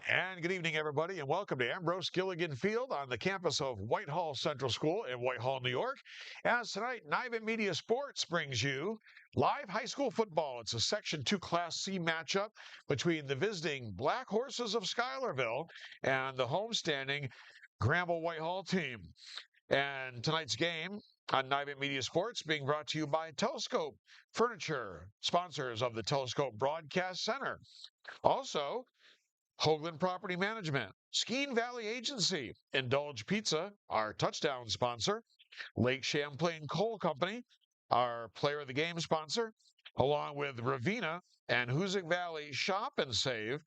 And good evening, everybody, and welcome to Ambrose Gilligan Field on the campus of Whitehall Central School in Whitehall, New York. As tonight, Niven Media Sports brings you live high school football. It's a Section 2 Class C matchup between the visiting Black Horses of Schuylerville and the homestanding Granville-Whitehall team. And tonight's game on Niven Media Sports being brought to you by Telescope Furniture, sponsors of the Telescope Broadcast Center. Also, Hoagland Property Management, Skeen Valley Agency, Indulge Pizza, our touchdown sponsor, Lake Champlain Coal Company, our player of the game sponsor, along with Ravenna and Hoosick Valley Shop and Save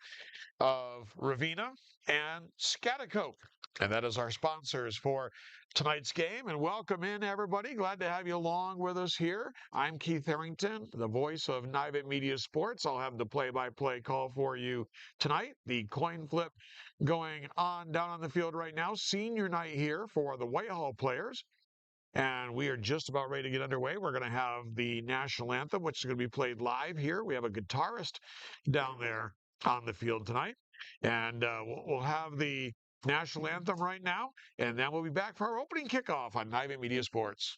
of Ravenna and Scatticoke. And that is our sponsors for tonight's game. And welcome in, everybody. Glad to have you along with us here. I'm Keith Harrington, the voice of Niven Media Sports. I'll have the play-by-play call for you tonight. The coin flip going on down on the field right now. Senior night here for the Whitehall players. And we are just about ready to get underway. We're going to have the national anthem, which is going to be played live here. We have a guitarist down there on the field tonight. And we'll have the national anthem right now. And then we'll be back for our opening kickoff on Niven Media Sports.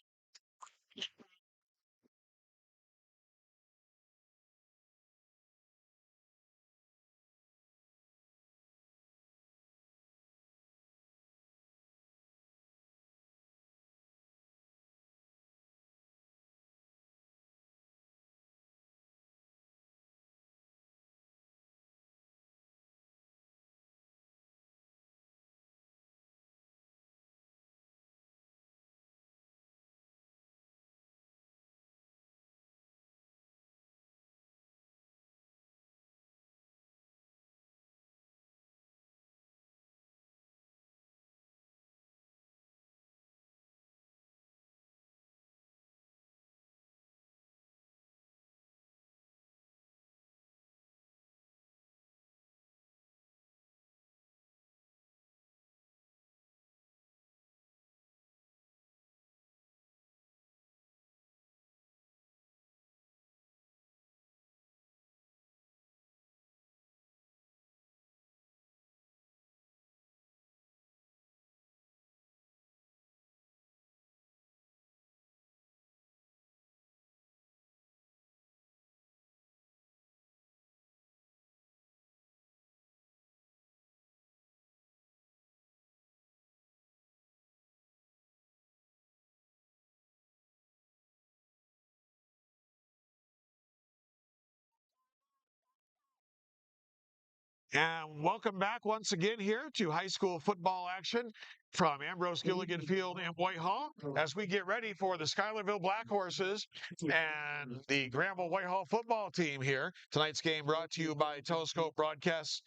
And welcome back once again here to high school football action from Ambrose Gilligan Field in Whitehall as we get ready for the Schuylerville Black Horses and the Granville-Whitehall football team here. Tonight's game brought to you by Telescope Broadcast,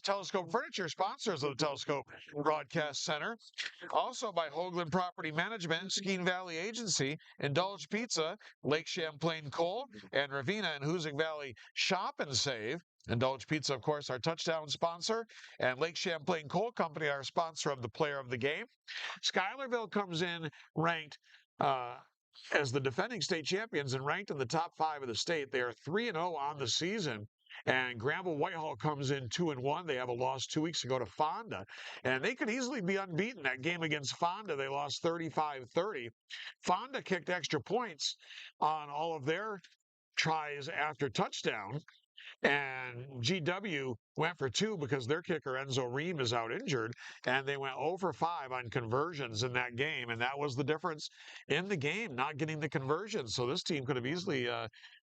Telescope Furniture, sponsors of the Telescope Broadcast Center. Also by Hoagland Property Management, Skeen Valley Agency, Indulge Pizza, Lake Champlain Coal, and Ravenna and Hoosick Valley Shop and Save. Indulge Pizza, of course, our touchdown sponsor, and Lake Champlain Coal Company, our sponsor of the player of the game. Schuylerville comes in ranked as the defending state champions and ranked in the top 5 of the state. They are 3-0 on the season. And Granville-Whitehall comes in 2-1. They have a loss 2 weeks ago to Fonda. And they could easily be unbeaten. That game against Fonda, they lost 35-30. Fonda kicked extra points on all of their tries after touchdown. And GW went for 2 because their kicker, Enzo Ream, is out injured. And they went 0 for 5 on conversions in that game. And that was the difference in the game, not getting the conversions. So this team could have easily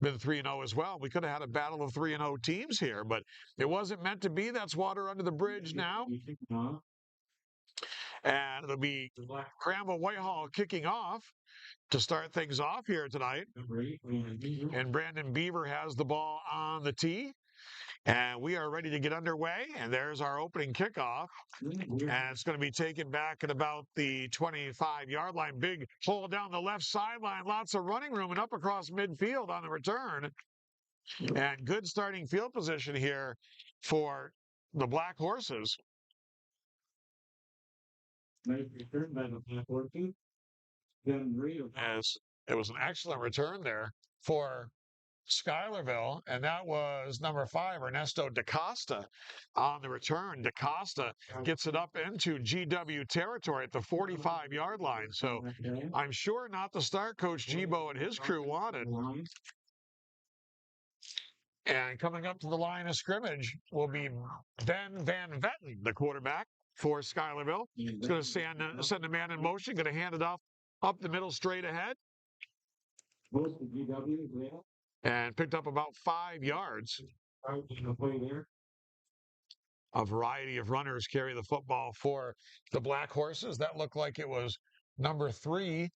been 3-0 as well. We could have had a battle of 3-0 teams here, but it wasn't meant to be. That's water under the bridge now. And it'll be Granville-Whitehall kicking off to start things off here tonight. And Brandon Beaver has the ball on the tee. And we are ready to get underway. And there's our opening kickoff. And it's going to be taken back at about the 25-yard line. Big hole down the left sideline. Lots of running room and up across midfield on the return. And good starting field position here for the Black Horses. As it was an excellent return there for Schuylerville, and that was number 5, Ernesto DaCosta on the return. DaCosta gets it up into GW territory at the 45-yard line. So I'm sure not the start Coach Gibo and his crew wanted. And coming up to the line of scrimmage will be Ben Van Vetten, the quarterback for Schuylerville. He's going to send a man in motion, going to hand it off up the middle straight ahead. And picked up about 5 yards. A variety of runners carry the football for the Black Horses. That looked like it was number 3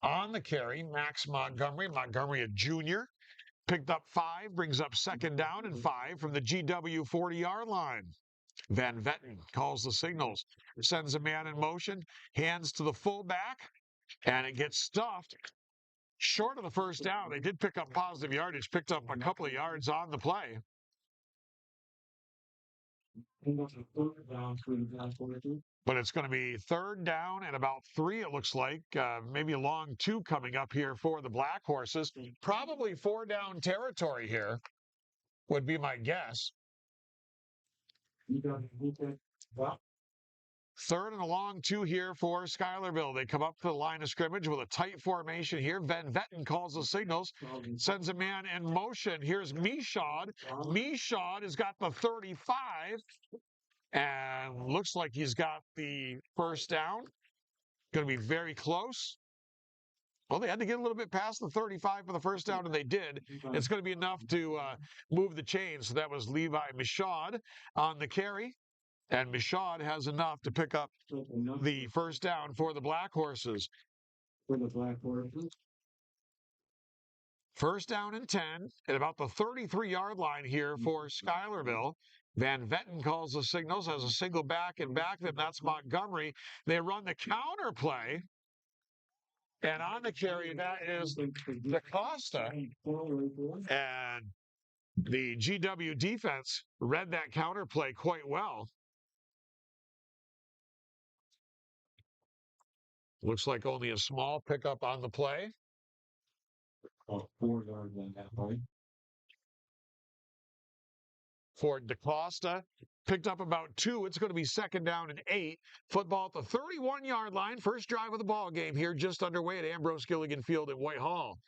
on the carry, Max Montgomery. Montgomery, a junior. Picked up 5, brings up 2nd down and 5 from the GW 40-yard line. Van Vetten calls the signals, sends a man in motion, hands to the fullback, and it gets stuffed. Short of the first down, they did pick up positive yardage, picked up a couple of yards on the play. But it's going to be 3rd down and about 3, it looks like. Maybe a long 2 coming up here for the Black Horses. Probably 4-down territory here would be my guess. 3rd and a long 2 here for Schuylerville. They come up to the line of scrimmage with a tight formation here. Van Vetten calls the signals, sends a man in motion. Here's Michaud. Michaud has got the 35 and looks like he's got the first down. Going to be very close. Well, they had to get a little bit past the 35 for the first down, and they did. It's going to be enough to move the chains. So that was Levi Michaud on the carry. And Michaud has enough to pick up the first down for the Black Horses. First down and 10 at about the 33-yard line here for Schuylerville. Van Vetten calls the signals, has a single back and back them. That's Montgomery. They run the counter play. And on the carry, that is DaCosta. And the GW defense read that counter play quite well. Looks like only a small pickup on the play. 4 yards on that play. For DaCosta, picked up about 2. It's going to be 2nd down and 8. Football at the 31-yard line. First drive of the ball game here, just underway at Ambrose Gilligan Field in Whitehall.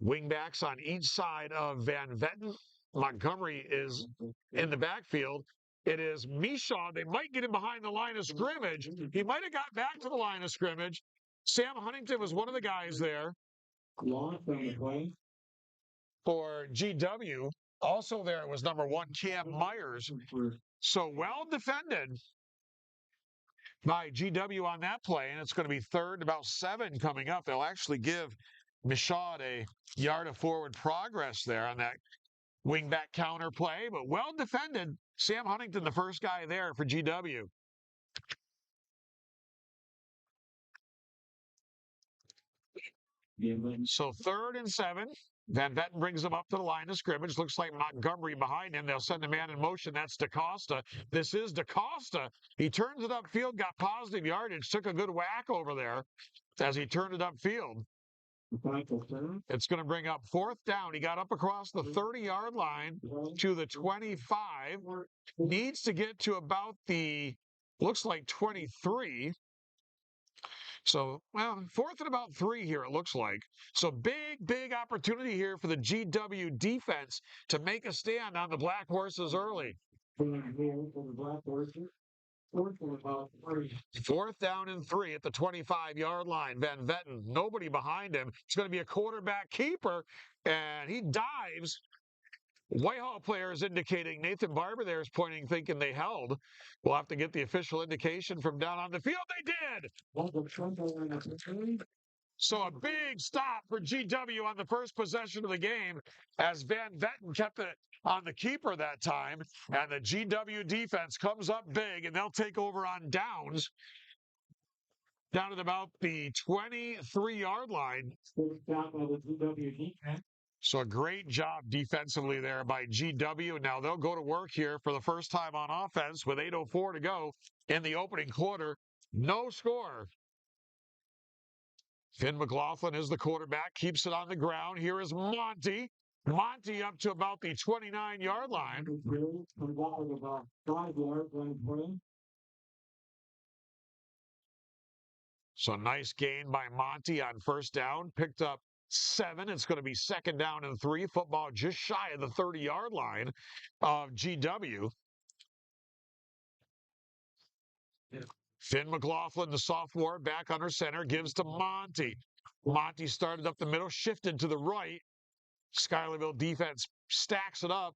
Wingbacks on each side of Van Vetten. Montgomery is in the backfield. It is Michaud. They might get him behind the line of scrimmage. He might have got back to the line of scrimmage. Sam Huntington was one of the guys there for GW. Also there was number 1, Cam Myers. So well defended by GW on that play, and it's going to be 3rd, about 7 coming up. They'll actually give Michaud a yard of forward progress there on that wingback counter play, but well defended. Sam Huntington, the first guy there for GW. So 3rd and 7. Van Vetten brings them up to the line of scrimmage. Looks like Montgomery behind him. They'll send a man in motion. That's DaCosta. This is DaCosta. He turns it upfield, got positive yardage, took a good whack over there as he turned it upfield. It's going to bring up 4th down. He got up across the 30-yard line to the 25. Needs to get to about the, looks like 23. So, well, 4th and about 3 here, it looks like. So big opportunity here for the GW defense to make a stand on the Black Horses early. 4th down and 3 at the 25-yard line. Van Vetten, nobody behind him. It's going to be a quarterback keeper, and he dives. Whitehall players indicating, Nathan Barber there is pointing, thinking they held. We'll have to get the official indication from down on the field. They did! So a big stop for GW on the first possession of the game as Van Vetten kept it on the keeper that time. And the GW defense comes up big, and they'll take over on downs down at about the 23-yard line. So a great job defensively there by GW. Now they'll go to work here for the first time on offense with 8:04 to go in the opening quarter. No score. Finn McLaughlin is the quarterback, keeps it on the ground. Here is Monty. Monty up to about the 29-yard line. So nice gain by Monty on first down. Picked up 7. It's going to be second down and 3. Football just shy of the 30-yard line of GW. Finn McLaughlin, the sophomore, back under center, gives to Monty. Monty started up the middle, shifted to the right. Schuylerville defense stacks it up.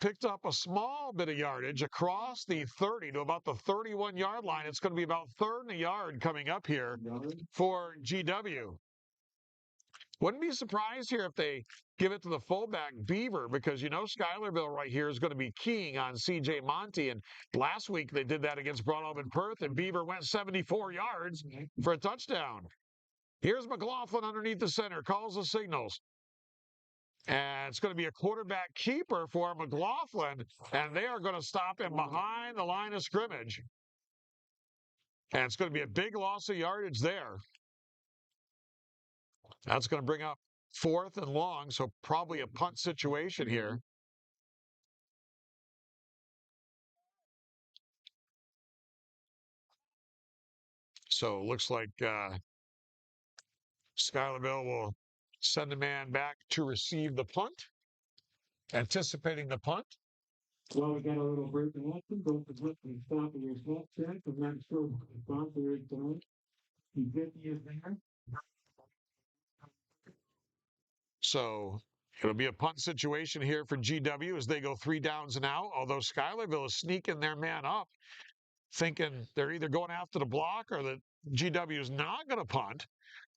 Picked up a small bit of yardage across the 30 to about the 31-yard line. It's going to be about 3rd and a yard coming up here for GW. Wouldn't be surprised here if they give it to the fullback Beaver, because you know Schuylerville right here is going to be keying on C.J. Monty, and last week they did that against Broadalbin and Perth, and Beaver went 74 yards for a touchdown. Here's McLaughlin underneath the center, calls the signals. And it's going to be a quarterback keeper for McLaughlin, and they are going to stop him behind the line of scrimmage. And it's going to be a big loss of yardage there. That's going to bring up 4th and long, so probably a punt situation here. So it looks like Schuylerville will send a man back to receive the punt, anticipating the punt. Well, we got a little break in action. Don't forget to stop at your snap check. I'm not sure what the sponsor is tonight. P50 is there. So it'll be a punt situation here for GW as they go 3 downs and out, although Schuylerville is sneaking their man up, thinking they're either going after the block or that GW is not going to punt.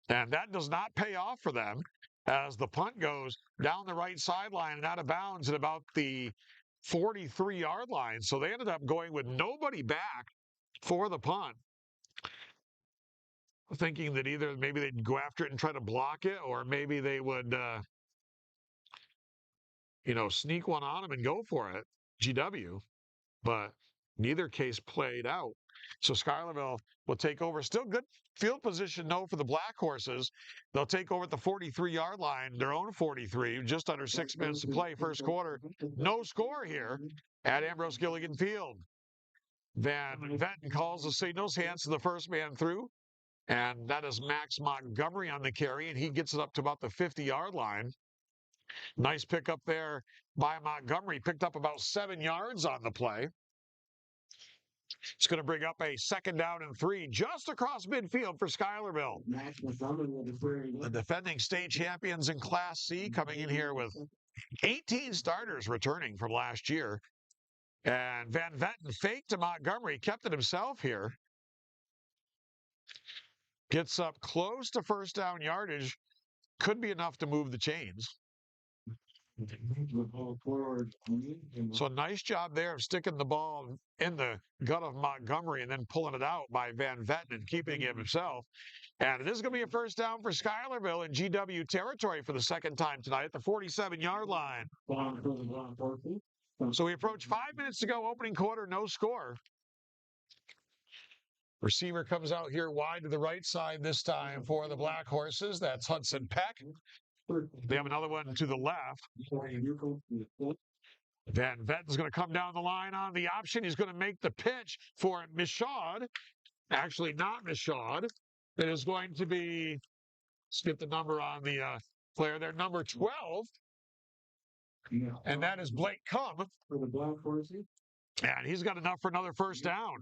And that does not pay off for them as the punt goes down the right sideline and out of bounds at about the 43-yard line. So they ended up going with nobody back for the punt, thinking that either maybe they'd go after it and try to block it, or maybe they would, sneak one on them and go for it, GW. But neither case played out. So Schuylerville will take over. Still good field position, though, for the Black Horses. They'll take over at the 43-yard line, their own 43, just under 6 minutes to play, first quarter. No score here at Ambrose Gilligan Field. Van Vetten calls the signals, hands to the first man through, and that is Max Montgomery on the carry, and he gets it up to about the 50-yard line. Nice pickup there by Montgomery. Picked up about 7 yards on the play. It's going to bring up a second down and 3 just across midfield for Schuylerville. The defending state champions in Class C coming in here with 18 starters returning from last year. And Van Vetten faked to Montgomery, kept it himself here. Gets up close to first down yardage. Could be enough to move the chains. So a nice job there of sticking the ball in the gut of Montgomery and then pulling it out by Van Vetten and keeping it himself. And this is going to be a first down for Schuylerville in GW territory for the second time tonight at the 47-yard line. So we approach 5 minutes to go, opening quarter, no score. Receiver comes out here wide to the right side this time for the Black Horses. That's Hudson Peck. They have another one to the left. Van Vetten's going to come down the line on the option. He's going to make the pitch for Michaud. Actually, not Michaud. It is going to be, let's get the number on the player there, number 12. And that is Blake Cum. For the Black Horses. And he's got enough for another first down.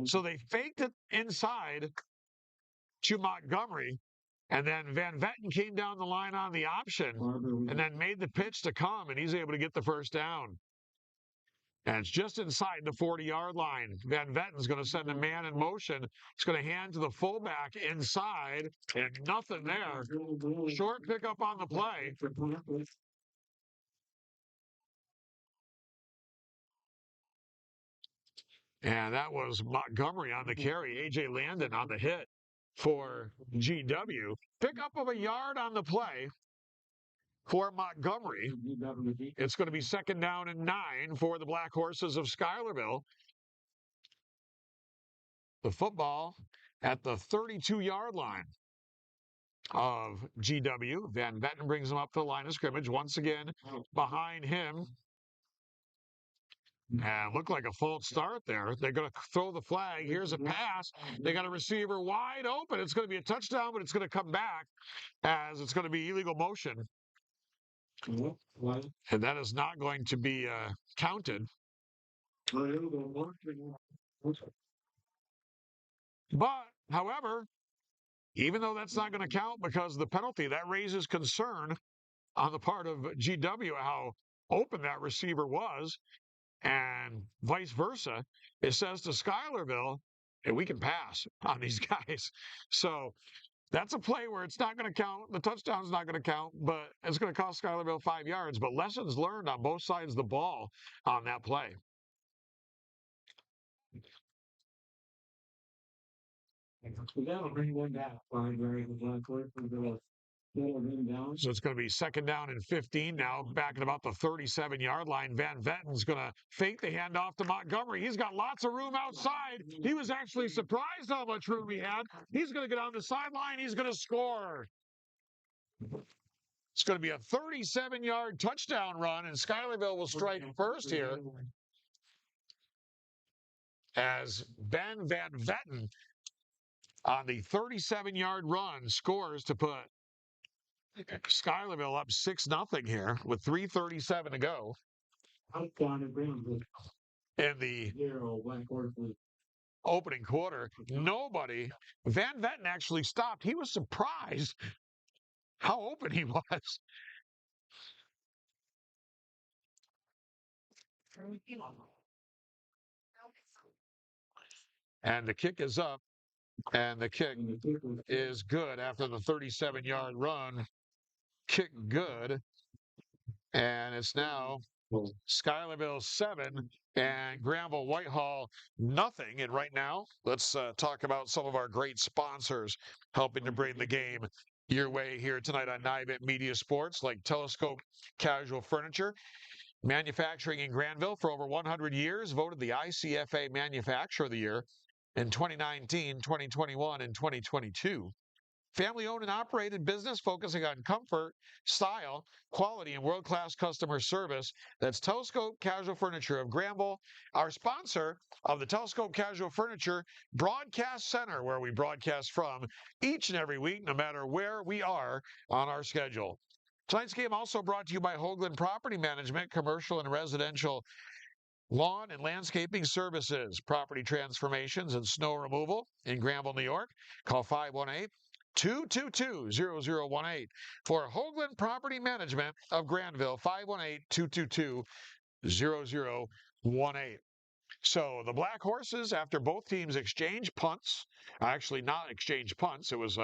So they faked it inside to Montgomery. And then Van Vetten came down the line on the option and then made the pitch to Cum, and he's able to get the first down. And it's just inside the 40-yard line. Van Vetten's going to send a man in motion. It's going to hand to the fullback inside, and nothing there. Short pickup on the play. And that was Montgomery on the carry. A.J. Landon on the hit for GW. Pickup of a yard on the play for Montgomery. It's going to be second down and 9 for the Black Horses of Schuylerville. The football at the 32-yard line of GW. Van Vetten brings them up to the line of scrimmage. Once again, behind him. And looked like a false start there. They're going to throw the flag. Here's a pass. They got a receiver wide open. It's going to be a touchdown, but it's going to come back as it's going to be illegal motion. And that is not going to be counted. But, however, even though that's not going to count because of the penalty, that raises concern on the part of GW how open that receiver was, and vice versa. It says to Schuylerville, hey, we can pass on these guys. So that's a play where it's not going to count. The touchdown's not going to count, but it's going to cost Schuylerville 5 yards. But lessons learned on both sides of the ball on that play. That'll bring one down. So it's going to be 2nd down and 15 now, back at about the 37-yard line. Van Vetten's going to fake the handoff to Montgomery. He's got lots of room outside. He was actually surprised how much room he had. He's going to get on the sideline. He's going to score. It's going to be a 37-yard touchdown run, and Schuylerville will strike first here as Ben Van Vetten on the 37-yard run scores to put Schuylerville up 6-0 here with 3:37 to go. In the opening quarter, nobody. Van Vetten actually stopped. He was surprised how open he was. And the kick is up, and the kick is good after the 37-yard run. Kick good, and it's now Schuylerville 7 and Granville-Whitehall nothing. And right now, let's talk about some of our great sponsors helping to bring the game your way here tonight on Nivent Media Sports, like Telescope Casual Furniture. Manufacturing in Granville for over 100 years, voted the ICFA Manufacturer of the Year in 2019, 2021, and 2022. Family-owned and operated business focusing on comfort, style, quality, and world-class customer service. That's Telescope Casual Furniture of Granville, our sponsor of the Telescope Casual Furniture Broadcast Center, where we broadcast from each and every week, no matter where we are on our schedule. Tonight's game also brought to you by Hoagland Property Management, commercial and residential lawn and landscaping services, property transformations, and snow removal in Granville, New York. Call 518-222-0018 for Hoagland Property Management of Granville, 518-222-0018. So the Black Horses, after both teams exchanged punts, actually not exchanged punts, it was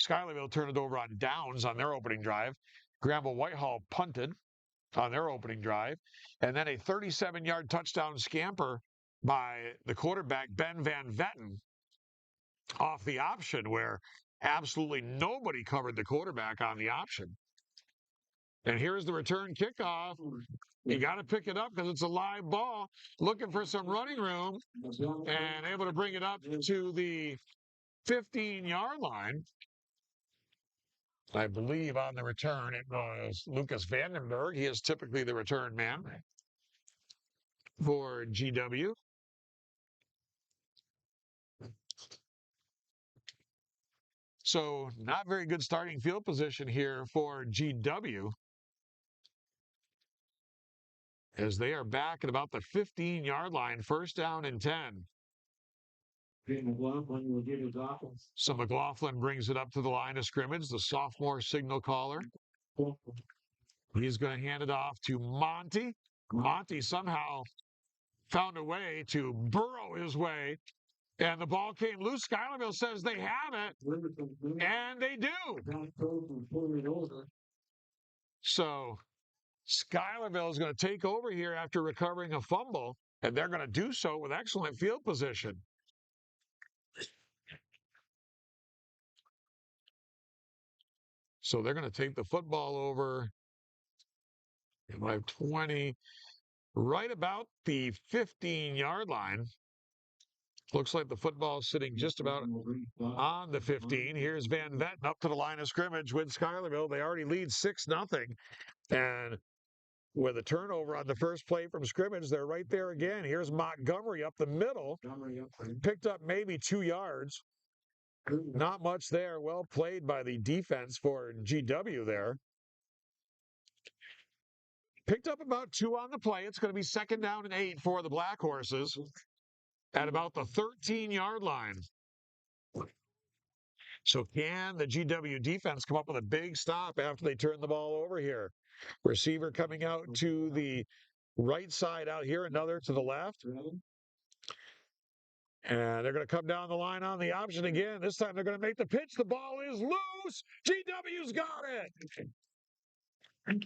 Schuylerville turned it over on downs on their opening drive. Granville-Whitehall punted on their opening drive, and then a 37-yard touchdown scamper by the quarterback, Ben Van Vetten, off the option where absolutely nobody covered the quarterback on the option. And here's the return kickoff. You got to pick it up because it's a live ball, looking for some running room, and able to bring it up to the 15-yard line. I believe on the return it was Lucas Vandenberg. He is typically the return man for GW. So not very good starting field position here for GW, as they are back at about the 15-yard line, 1st down and 10. So McLaughlin brings it up to the line of scrimmage, the sophomore signal caller. He's going to hand it off to Monty. Monty somehow found a way to burrow his way, and the ball came loose. Schuylerville says they have it, and they do. So Schuylerville is going to take over here after recovering a fumble, and they're going to do so with excellent field position. So they're going to take the football over by 20, right about the 15-yard line. Looks like the football is sitting just about on the 15. Here's Van Vetten up to the line of scrimmage with Schuylerville. They already lead 6-0. And with a turnover on the first play from scrimmage, they're right there again. Here's Montgomery up the middle. Picked up maybe 2 yards. Not much there. Well played by the defense for GW there. Picked up about 2 on the play. It's going to be 2nd down and 8 for the Black Horses at about the 13-yard line. So can the GW defense come up with a big stop after they turn the ball over here? Receiver coming out to the right side out here, another to the left. And they're going to come down the line on the option again. This time they're going to make the pitch. The ball is loose. GW's got it. And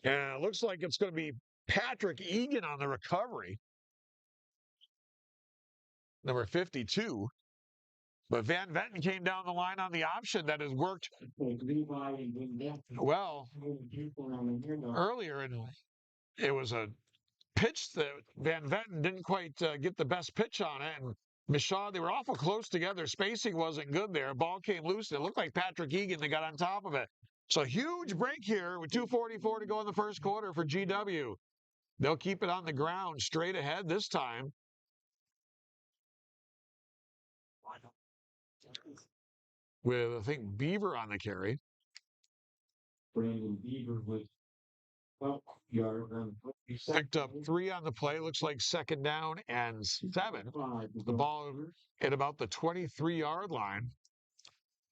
it looks like it's going to be Patrick Egan on the recovery. Number 52. But Van Vetten came down the line on the option that has worked well earlier. And it was a pitch that Van Vetten didn't quite get the best pitch on it. And Michaud, they were awful close together. Spacing wasn't good there. Ball came loose. And it looked like Patrick Egan that got on top of it. So huge break here with 2:44 to go in the first quarter for GW. They'll keep it on the ground straight ahead this time. With, I think, Beaver on the carry. Brandon Beaver with picked up 3 on the play. Looks like 2nd down and 7. The ball at about the 23-yard line.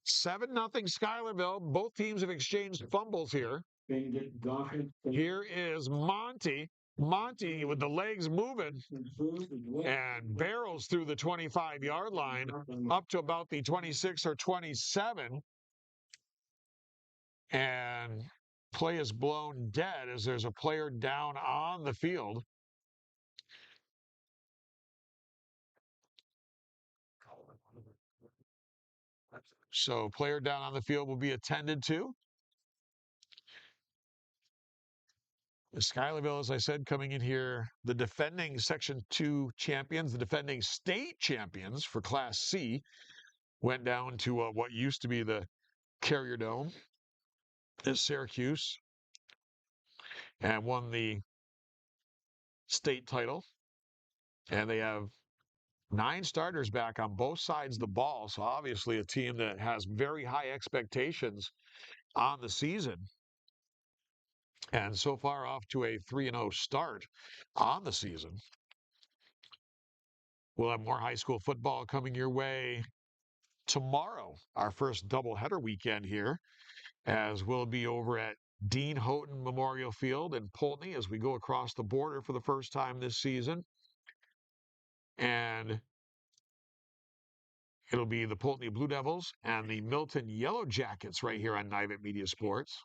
7-0 Schuylerville. Both teams have exchanged fumbles here. Here is Monty. Monty with the legs moving and barrels through the 25-yard line up to about the 26 or 27. And play is blown dead as there's a player down on the field. So player down on the field will be attended to. Schuylerville, as I said, coming in here, the defending Section 2 champions, the defending state champions for Class C, went down to what used to be the Carrier Dome at Syracuse and won the state title. And they have 9 starters back on both sides of the ball. So obviously a team that has very high expectations on the season. And so far off to a 3-0 start on the season. We'll have more high school football coming your way tomorrow, our first doubleheader weekend here, as we'll be over at Dean Houghton Memorial Field in Poultney as we go across the border for the first time this season. And it'll be the Poultney Blue Devils and the Milton Yellow Jackets right here on Nivant Media Sports.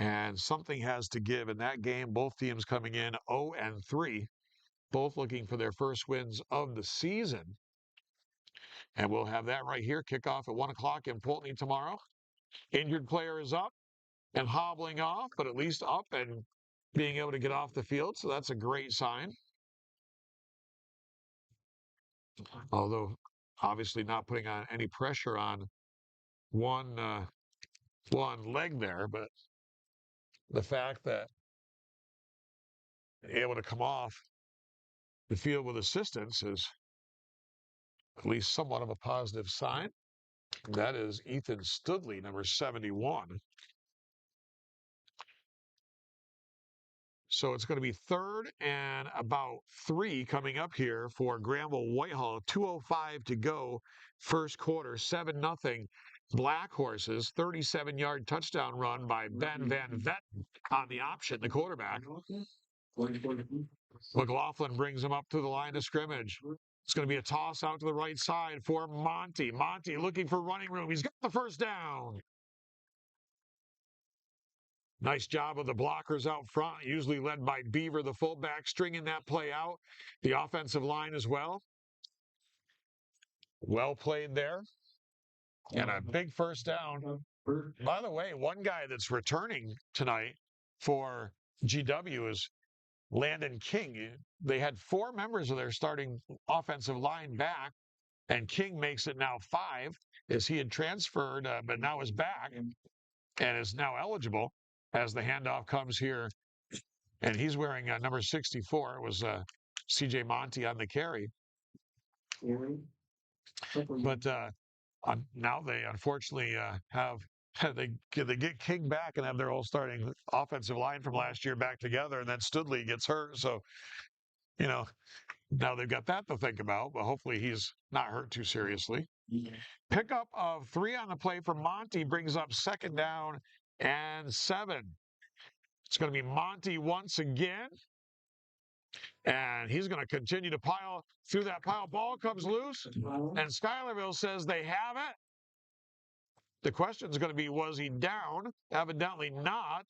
And something has to give in that game. Both teams coming in 0-3, both looking for their first wins of the season. And we'll have that right here, kickoff at 1 o'clock in Poultney tomorrow. Injured player is up and hobbling off, but at least up and being able to get off the field. So that's a great sign. Although obviously not putting on any pressure on one leg there, but the fact that able to come off the field with assistance is at least somewhat of a positive sign. That is Ethan Studley, number 71. So it's going to be 3rd and about 3 coming up here for Granville-Whitehall. 2:05 to go, first quarter, 7-0. Black Horses, 37-yard touchdown run by Ben Van Vetten on the option, the quarterback. McLaughlin brings him up to the line of scrimmage. It's going to be a toss out to the right side for Monty. Monty looking for running room. He's got the first down. Nice job of the blockers out front, usually led by Beaver, the fullback, stringing that play out. The offensive line as well. Well played there. And a big first down. By the way, one guy that's returning tonight for GW is Landon King. They had 4 members of their starting offensive line back, and King makes it now 5 as he had transferred, but now is back and is now eligible as the handoff comes here. And he's wearing number 64. It was C.J. Monty on the carry. But now they unfortunately have they get King back and have their whole starting offensive line from last year back together, and then Studley gets hurt. So, now they've got that to think about, but hopefully he's not hurt too seriously. Pickup of 3 on the play for Monty brings up 2nd down and 7. It's going to be Monty once again. And he's going to continue to pile through that pile. Ball comes loose, and Schuylerville says they have it. The question is going to be, was he down? Evidently not.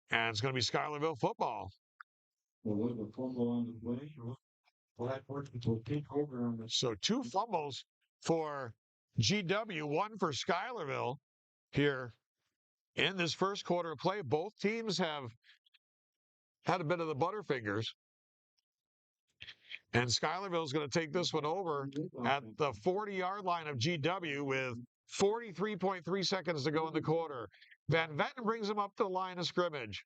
And it's going to be Schuylerville football. So 2 fumbles for GW, 1 for Schuylerville here in this first quarter of play. Both teams have had a bit of the butterfingers. And Schuylerville is going to take this one over at the 40-yard line of GW with 43.3 seconds to go in the quarter. Van Vetten brings him up to the line of scrimmage.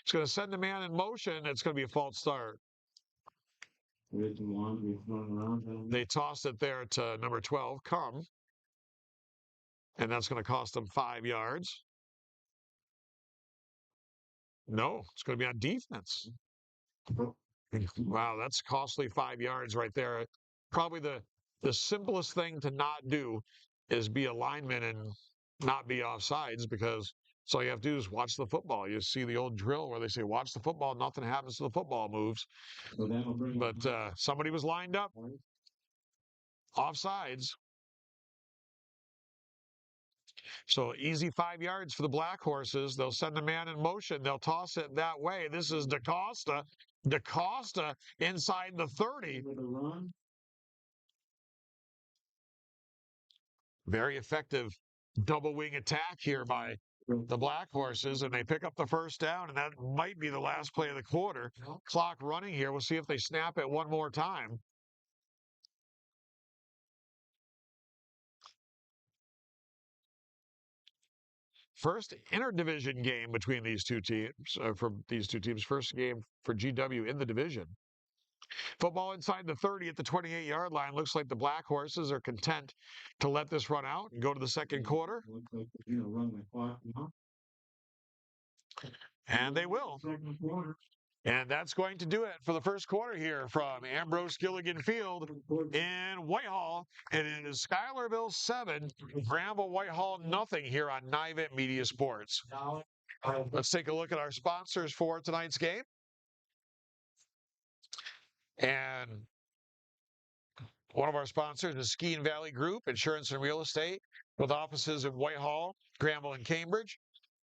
It's going to send the man in motion. It's going to be a false start. They tossed it there to number 12, Come. And that's going to cost them 5 yards. No, it's going to be on defense. Wow, that's costly 5 yards right there. Probably the simplest thing to not do is be a lineman and not be offsides, because all you have to do is watch the football. You see the old drill where they say, watch the football, nothing happens to the football moves. But somebody was lined up offsides. So easy 5 yards for the Black Horses. They'll send the man in motion. They'll toss it that way. This is DaCosta. DaCosta inside the 30. Very effective double wing attack here by the Black Horses, and they pick up the 1st down, and that might be the last play of the quarter. Clock running here. We'll see if they snap it one more time. First interdivision game between these two teams, First game for GW in the division. Football inside the 30 at the 28-yard line. Looks like the Black Horses are content to let this run out and go to the second quarter. And they will. And that's going to do it for the first quarter here from Ambrose Gilligan Field in Whitehall. And it is Schuylerville 7, Granville-Whitehall nothing here on Nivant Media Sports. Let's take a look at our sponsors for tonight's game. And one of our sponsors is Ski Valley Group, Insurance and Real Estate, with offices in Whitehall, Granville, and Cambridge.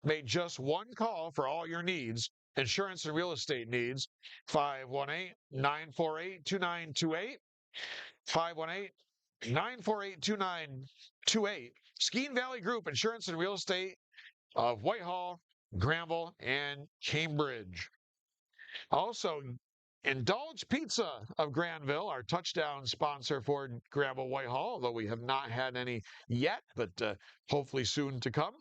Make just one call for all your needs, insurance and real estate needs. 518-948-2928. 518-948-2928. Ski Valley Group, Insurance and Real Estate of Whitehall, Granville, and Cambridge. Also, Indulge Pizza of Granville, our touchdown sponsor for Granville-Whitehall, although we have not had any yet, but hopefully soon to come.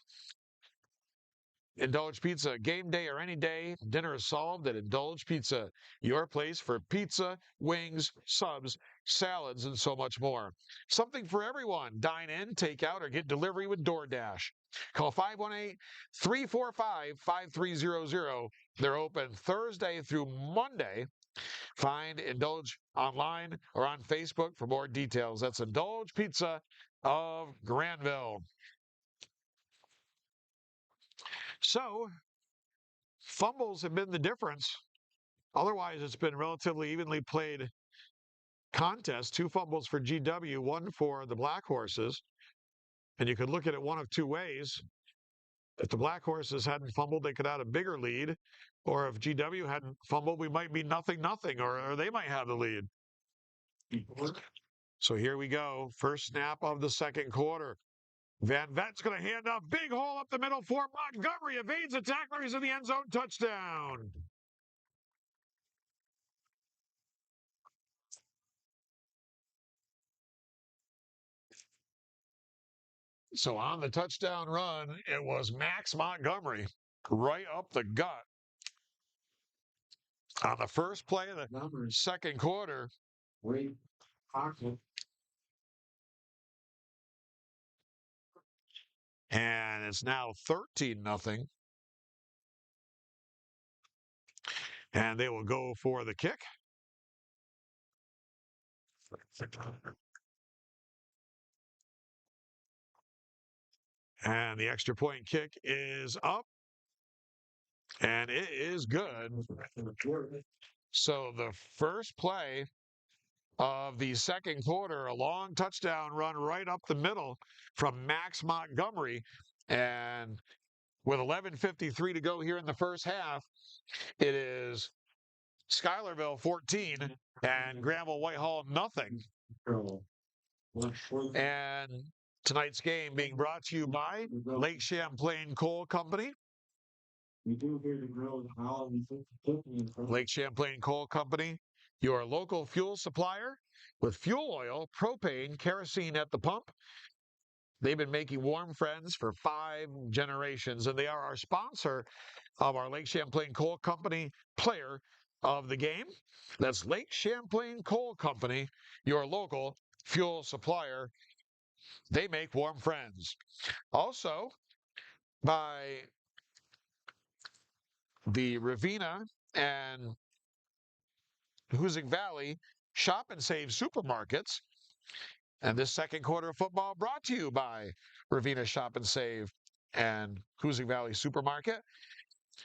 Indulge Pizza, game day or any day, dinner is solved at Indulge Pizza, your place for pizza, wings, subs, salads, and so much more. Something for everyone. Dine in, take out, or get delivery with DoorDash. Call 518-345-5300. They're open Thursday through Monday. Find Indulge online or on Facebook for more details. That's Indulge Pizza of Granville. So, fumbles have been the difference. Otherwise, it's been relatively evenly played contest. 2 fumbles for GW, 1 for the Black Horses. And you could look at it one of 2 ways. If the Black Horses hadn't fumbled, they could have a bigger lead. Or if GW hadn't fumbled, we might be 0-0, or they might have the lead. So here we go. First snap of the second quarter. Van Vet's going to hand off. Big hole up the middle for Montgomery. Evades a tackler. He's in the end zone. Touchdown. So on the touchdown run, it was Max Montgomery right up the gut. On the first play of the second quarter. Wait, pocket. And it's now 13-0. And they will go for the kick. And the extra point kick is up. And it is good. So the first play of the second quarter, a long touchdown run right up the middle from Max Montgomery. And with 11:53 to go here in the first half, it is Schuylerville 14 and Granville-Whitehall nothing. And tonight's game being brought to you by Lake Champlain Coal Company. Lake Champlain Coal Company, your local fuel supplier with fuel oil, propane, kerosene at the pump. They've been making warm friends for 5 generations, and they are our sponsor of our Lake Champlain Coal Company player of the game. That's Lake Champlain Coal Company, your local fuel supplier. They make warm friends. Also, by the Ravenna and Hoosick Valley Shop and Save supermarkets. And this second quarter of football brought to you by Ravenna Shop and Save and Hoosick Valley Supermarket.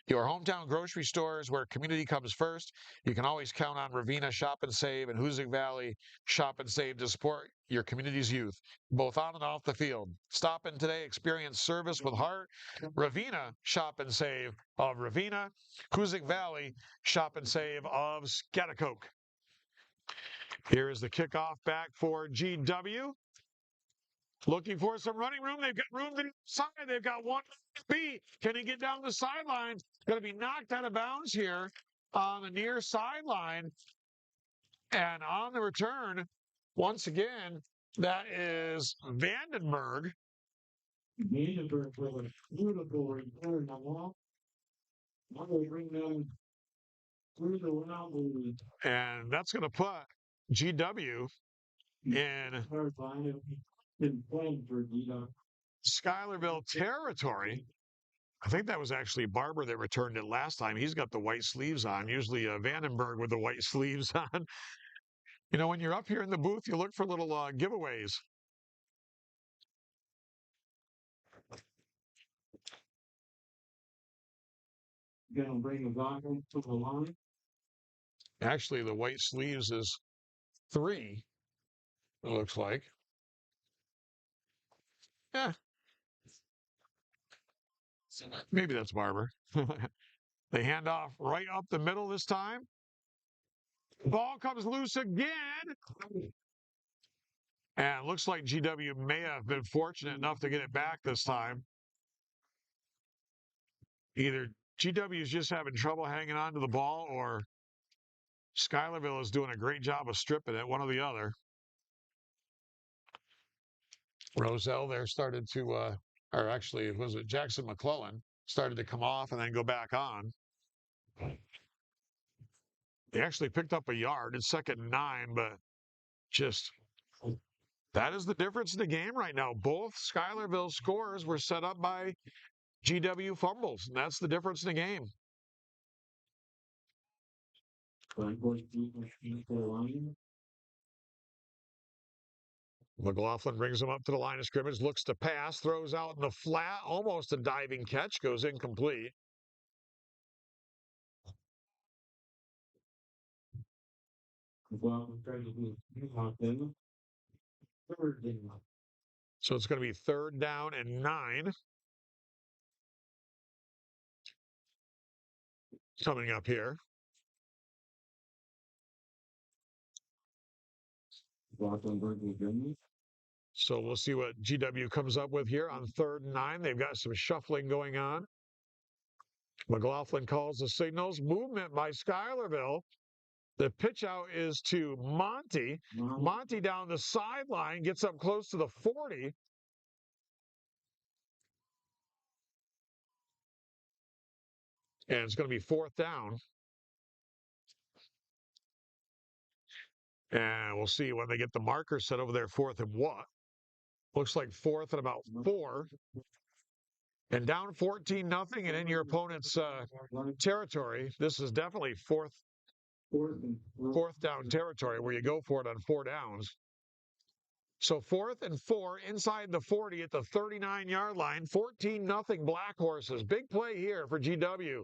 Your hometown grocery stores where community comes first. You can always count on Ravenna Shop and Save and Hoosick Valley Shop and Save to support your community's youth, both on and off the field. Stop in today, experience service with heart. Ravenna Shop and Save of Ravenna, Hoosick Valley Shop and Save of Schaghticoke. Here is the kickoff back for GW. Looking for some running room. They've got room to the side. They've got one B. Can he get down the sideline? Going to be knocked out of bounds here on the near sideline. And on the return, once again, that is Vandenberg. Vandenberg with a beautiful return. Now they bring them through the round. And that's going to put GW in Schuylerville territory. I think that was actually Barber that returned it last time. He's got the white sleeves on. Usually Vandenberg with the white sleeves on. You know, when you're up here in the booth, you look for little giveaways. Going to bring the Goggins to the line. Actually, the white sleeves is 3, it looks like. Yeah. Maybe that's Barber. They hand off right up the middle this time. Ball comes loose again. And it looks like GW may have been fortunate enough to get it back this time. Either GW is just having trouble hanging on to the ball or Schuylerville is doing a great job of stripping it, one or the other. Roselle there started to, or actually, was it Jackson McClellan, started to come off and then go back on. They actually picked up a yard. It's 2nd and 9, but just that is the difference in the game right now. Both Schuylerville scores were set up by GW fumbles, and that's the difference in the game. McLaughlin brings him up to the line of scrimmage, looks to pass, throws out in the flat, almost a diving catch, goes incomplete. So it's going to be 3rd down and 9. Coming up here. So we'll see what GW comes up with here on 3rd and 9. They've got some shuffling going on. McLaughlin calls the signals. Movement by Schuylerville. The pitch out is to Monty. Monty down the sideline, gets up close to the 40. And it's going to be 4th down. And we'll see when they get the marker set over there, 4th and what. Looks like 4th and about 4. And down 14-0 and in your opponent's territory. This is definitely fourth down territory where you go for it on 4 downs. So 4th and 4 inside the 40 at the 39-yard line. 14-0 Black Horses. Big play here for GW.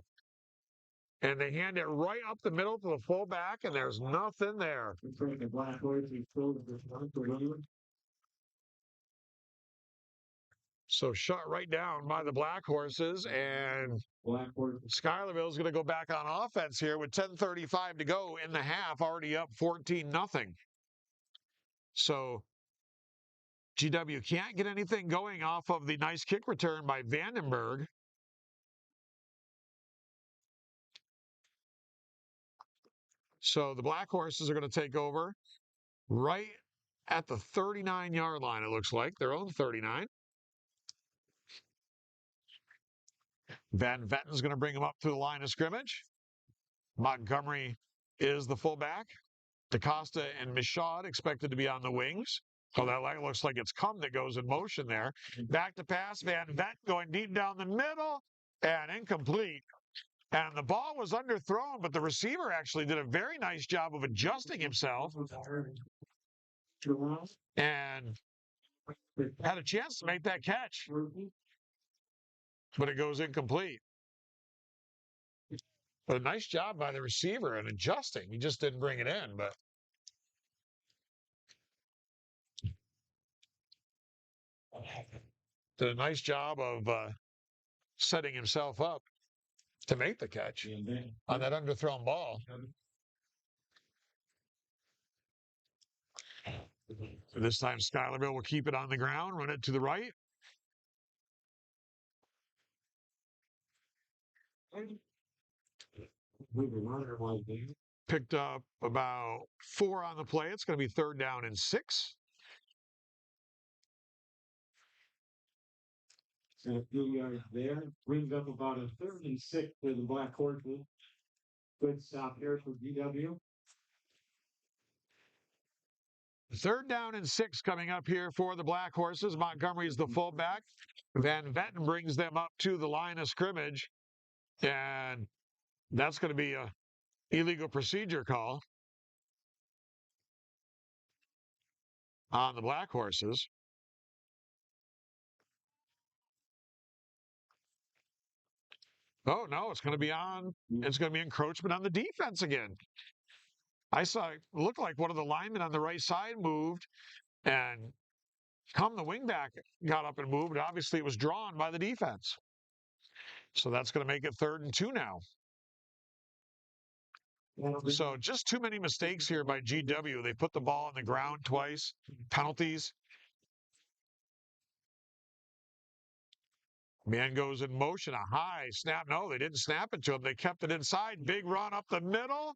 And they hand it right up the middle to the fullback, and there's nothing there. So shut right down by the Black Horses, and Schuylerville is going to go back on offense here with 10:35 to go in the half, already up 14-0. So GW can't get anything going off of the nice kick return by Vandenberg. So the Black Horses are going to take over right at the 39-yard line, it looks like, their own 39. Van Vetten's going to bring him up to the line of scrimmage. Montgomery is the fullback. DaCosta and Michaud expected to be on the wings. So that looks like it's Cum that goes in motion there. Back to pass, Van Vetten going deep down the middle and incomplete. And the ball was underthrown, but the receiver actually did a very nice job of adjusting himself and had a chance to make that catch. But it goes incomplete. But a nice job by the receiver in adjusting. He just didn't bring it in, but did a nice job of setting himself up to make the catch on that underthrown ball. This time Schuylerville will keep it on the ground, run it to the right. Picked up about 4 on the play. It's going to be 3rd down and 6. And a few yards there. Brings up about a 3rd and 6 for the Black Horses. Good stop here for GW. 3rd down and 6 coming up here for the Black Horses. Montgomery is the fullback. Van Vetten brings them up to the line of scrimmage. And that's going to be a illegal procedure call on the Black Horses. Oh, no, it's going to be on. It's going to be encroachment on the defense again. I saw it looked like one of the linemen on the right side moved, and Cum the wingback got up and moved. Obviously, it was drawn by the defense. So that's going to make it 3rd and 2 now. So just too many mistakes here by GW. They put the ball on the ground twice. Penalties. Man goes in motion, a high snap. No, they didn't snap it to him. They kept it inside. Big run up the middle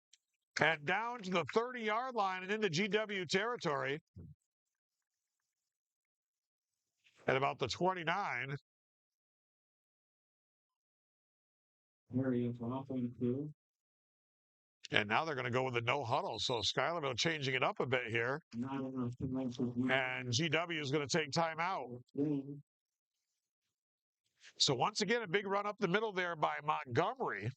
and down to the 30-yard line and into GW territory at about the 29. And now they're going to go with the no huddle. So Schuylerville changing it up a bit here. And GW is going to take timeout. So once again, a big run up the middle there by Montgomery.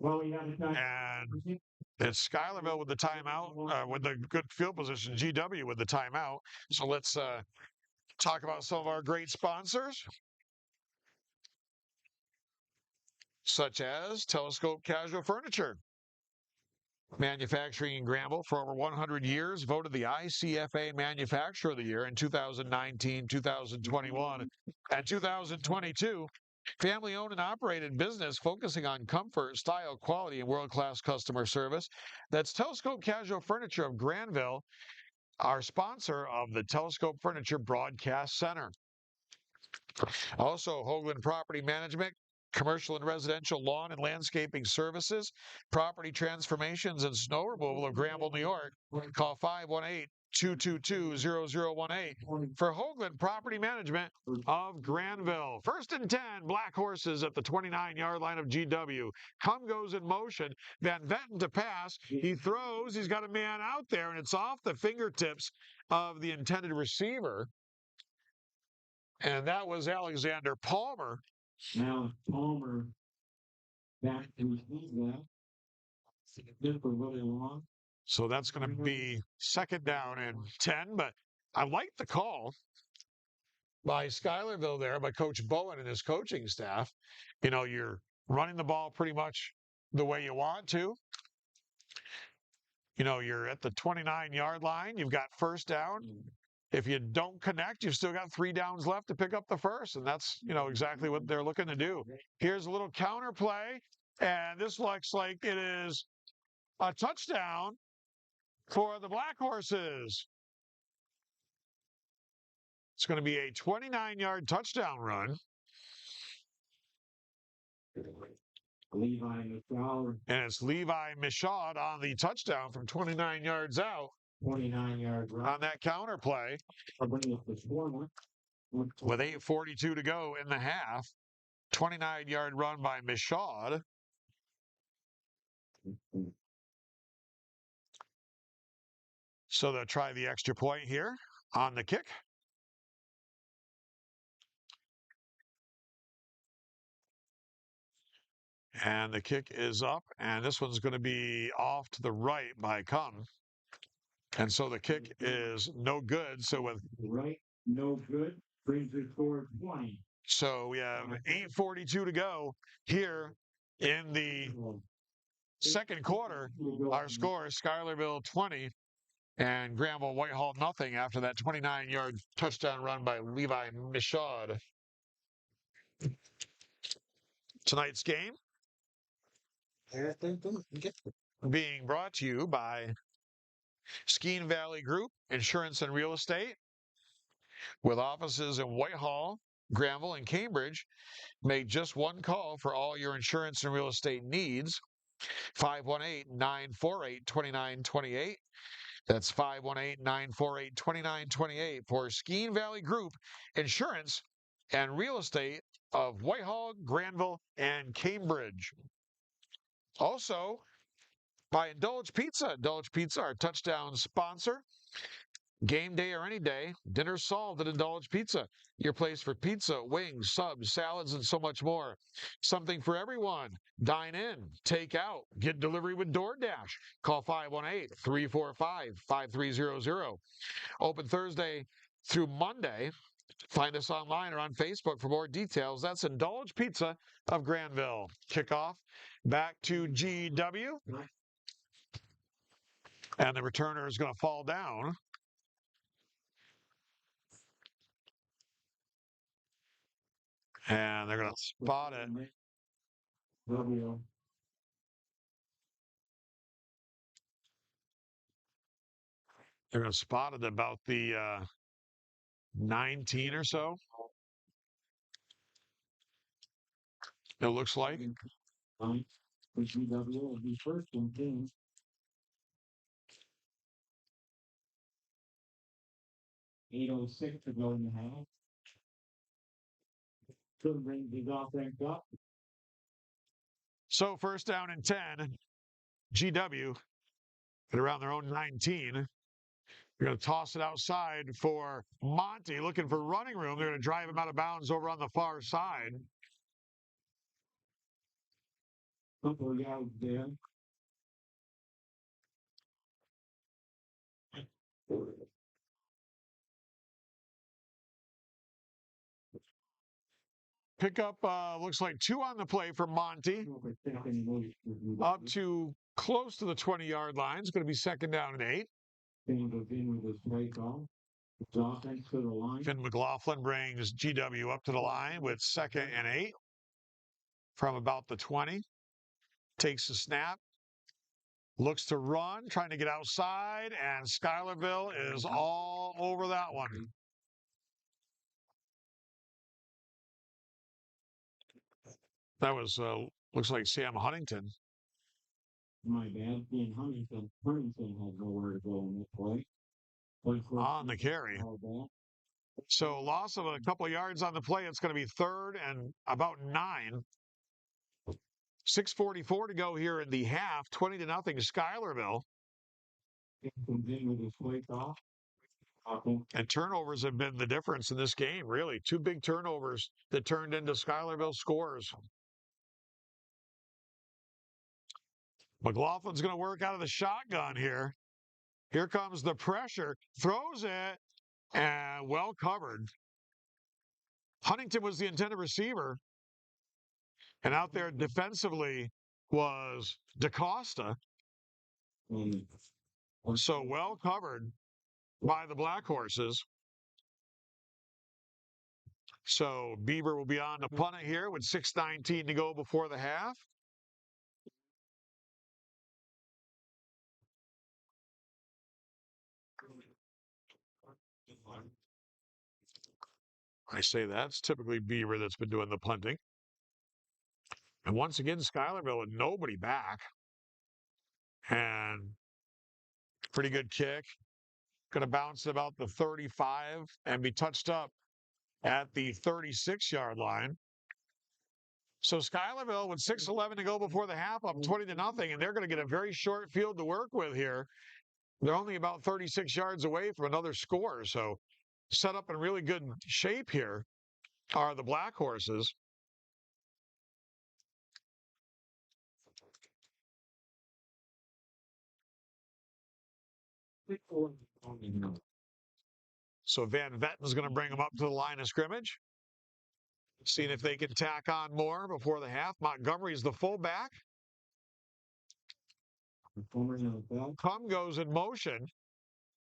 And it's Schuylerville with the timeout, with the good field position, GW with the timeout. So let's talk about some of our great sponsors, such as Telescope Casual Furniture. Manufacturing in Granville for over 100 years, voted the ICFA Manufacturer of the Year in 2019, 2021, and 2022. Family-owned and operated business focusing on comfort, style, quality, and world-class customer service. That's Telescope Casual Furniture of Granville. our sponsor of the Telescope Furniture Broadcast Center. Also, Hoagland Property Management, commercial and residential lawn and landscaping services, property transformations, and snow removal of Granville, New York. Call 518-222-0018 for Hoagland Property Management of Granville. 1st and 10, Black Horses at the 29-yard line of GW. Come goes in motion. Van Vetten to pass. He throws. He's got a man out there, and it's off the fingertips of the intended receiver. And that was Alexander Palmer. Now Palmer back to his left. Just for really long. So that's going to be 2nd down and 10. But I like the call by Schuylerville there, by Coach Bowen and his coaching staff. You know, you're running the ball pretty much the way you want to. You know, you're at the 29-yard line. You've got 1st down. If you don't connect, you've still got 3 downs left to pick up the 1st. And that's, you know, exactly what they're looking to do. Here's a little counter play. And this looks like it is a touchdown for the Black Horses. It's going to be a 29-yard touchdown run. Levi Michaud. And it's Levi Michaud on the touchdown from 29 yards out. 29-yard run. On that counter play. With 8:42 to go in the half. 29-yard run by Michaud. So they'll try the extra point here on the kick. And the kick is up, and this one's going to be off to the right by Cum. And so the kick is no good. So with right, no good, brings it forward 20. So we have 8:42 to go here in the 2nd quarter. Our score is Schuylerville 20 and Granville-Whitehall nothing after that 29-yard touchdown run by Levi Michaud. Tonight's game being brought to you by Skeene Valley Group Insurance and Real Estate, with offices in Whitehall, Granville, and Cambridge. Make just one call for all your insurance and real estate needs. 518-948-2928. That's 518-948-2928 for Skeene Valley Group Insurance and Real Estate of Whitehall, Granville, and Cambridge. Also, by Indulge Pizza. Indulge Pizza, our touchdown sponsor. Game day or any day, dinner's solved at Indulge Pizza. Your place for pizza, wings, subs, salads, and so much more. Something for everyone. Dine in, take out, get delivery with DoorDash. Call 518-345-5300. Open Thursday through Monday. Find us online or on Facebook for more details. That's Indulge Pizza of Granville. Kickoff back to GW. And the returner is going to fall down. And they're going to spot it. They're going to spot it about the 19 or so. It looks like. For GW will be 1st and 10. 8:06 to go in the half. Could bring the offense up. So 1st down and 10. GW at around their own 19. They're going to toss it outside for Monty, looking for running room. They're going to drive him out of bounds over on the far side. Couple of yards there. Pickup looks like 2 on the play for Monty. Up to close to the 20-yard line. It's going to be 2nd down and 8. Finn McLaughlin brings GW up to the line with 2nd and 8 from about the 20. Takes the snap. Looks to run, trying to get outside, and Schuylerville is all over that one. That was, looks like Sam Huntington. My bad. Being Huntington has nowhere to go in this play. On the carry. So loss of a couple of yards on the play. It's going to be 3rd and about 9. 6:44 to go here in the half. 20-0 Schuylerville. And turnovers have been the difference in this game, really. 2 big turnovers that turned into Schuylerville scores. McLaughlin's going to work out of the shotgun here. Here comes the pressure. Throws it, and well covered. Huntington was the intended receiver. And out there defensively was DaCosta. So well covered by the Black Horses. So Beaver will be on to punt it here with 6:19 to go before the half. I say that's typically Beaver that's been doing the punting. And once again, Schuylerville with nobody back. And pretty good kick. Going to bounce about the 35 and be touched up at the 36-yard line. So Schuylerville with 6:11 to go before the half, up 20-0, and they're going to get a very short field to work with here. They're only about 36 yards away from another score, so set up in really good shape here are the Black Horses. So Van Vetten's going to bring them up to the line of scrimmage. Seeing if they can tack on more before the half. Montgomery's the fullback. Cum goes in motion.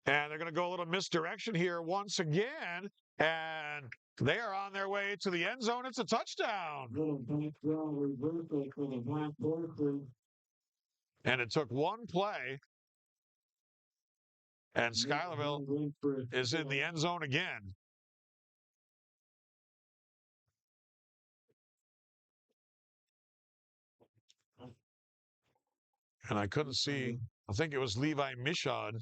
And they're going to go a little misdirection here once again. And they are on their way to the end zone. It's a touchdown. And it took one play. And Schuylerville is in the end zone again. And I couldn't see, I think it was Levi Michaud.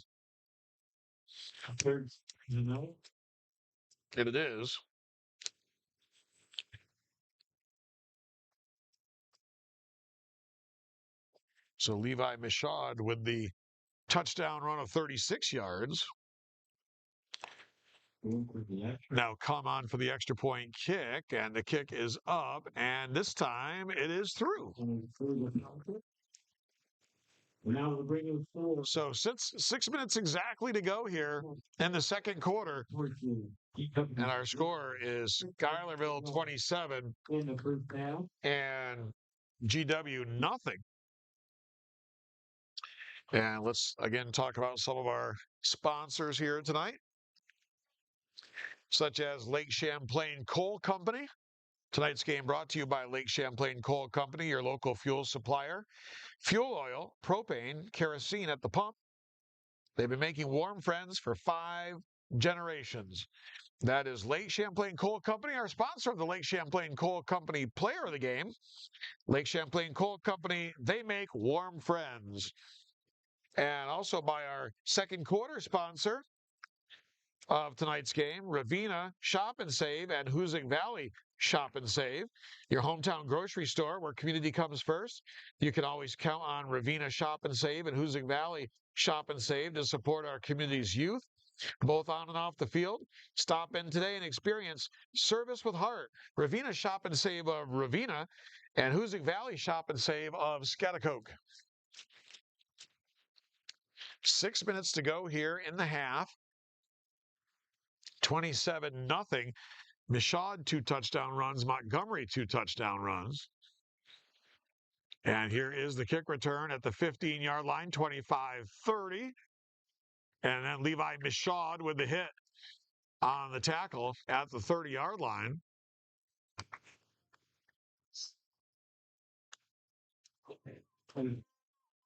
And it is. So Levi Michaud with the touchdown run of 36 yards. Now come on for the extra point kick, and the kick is up, and this time it is through. So 6 minutes exactly to go here in the second quarter, and our score is Schuylerville 27 and GW nothing. And let's again talk about some of our sponsors here tonight, such as Lake Champlain Coal Company. Tonight's game brought to you by Lake Champlain Coal Company, your local fuel supplier. Fuel oil, propane, kerosene at the pump. They've been making warm friends for 5 generations. That is Lake Champlain Coal Company, our sponsor of the Lake Champlain Coal Company Player of the Game. Lake Champlain Coal Company, they make warm friends. And also by our second quarter sponsor of tonight's game, Ravina Shop and Save and Hoosick Valley Shop and Save, your hometown grocery store where community comes first. You can always count on Ravina Shop and Save and Hoosick Valley Shop and Save to support our community's youth, both on and off the field. Stop in today and experience service with heart. Ravina Shop and Save of Ravina and Hoosick Valley Shop and Save of Schaghticoke. 6 minutes to go here in the half. 27-0. Michaud 2 touchdown runs. Montgomery 2 touchdown runs. And here is the kick return at the 15-yard line, 25-30. And then Levi Michaud with the hit on the tackle at the 30-yard line.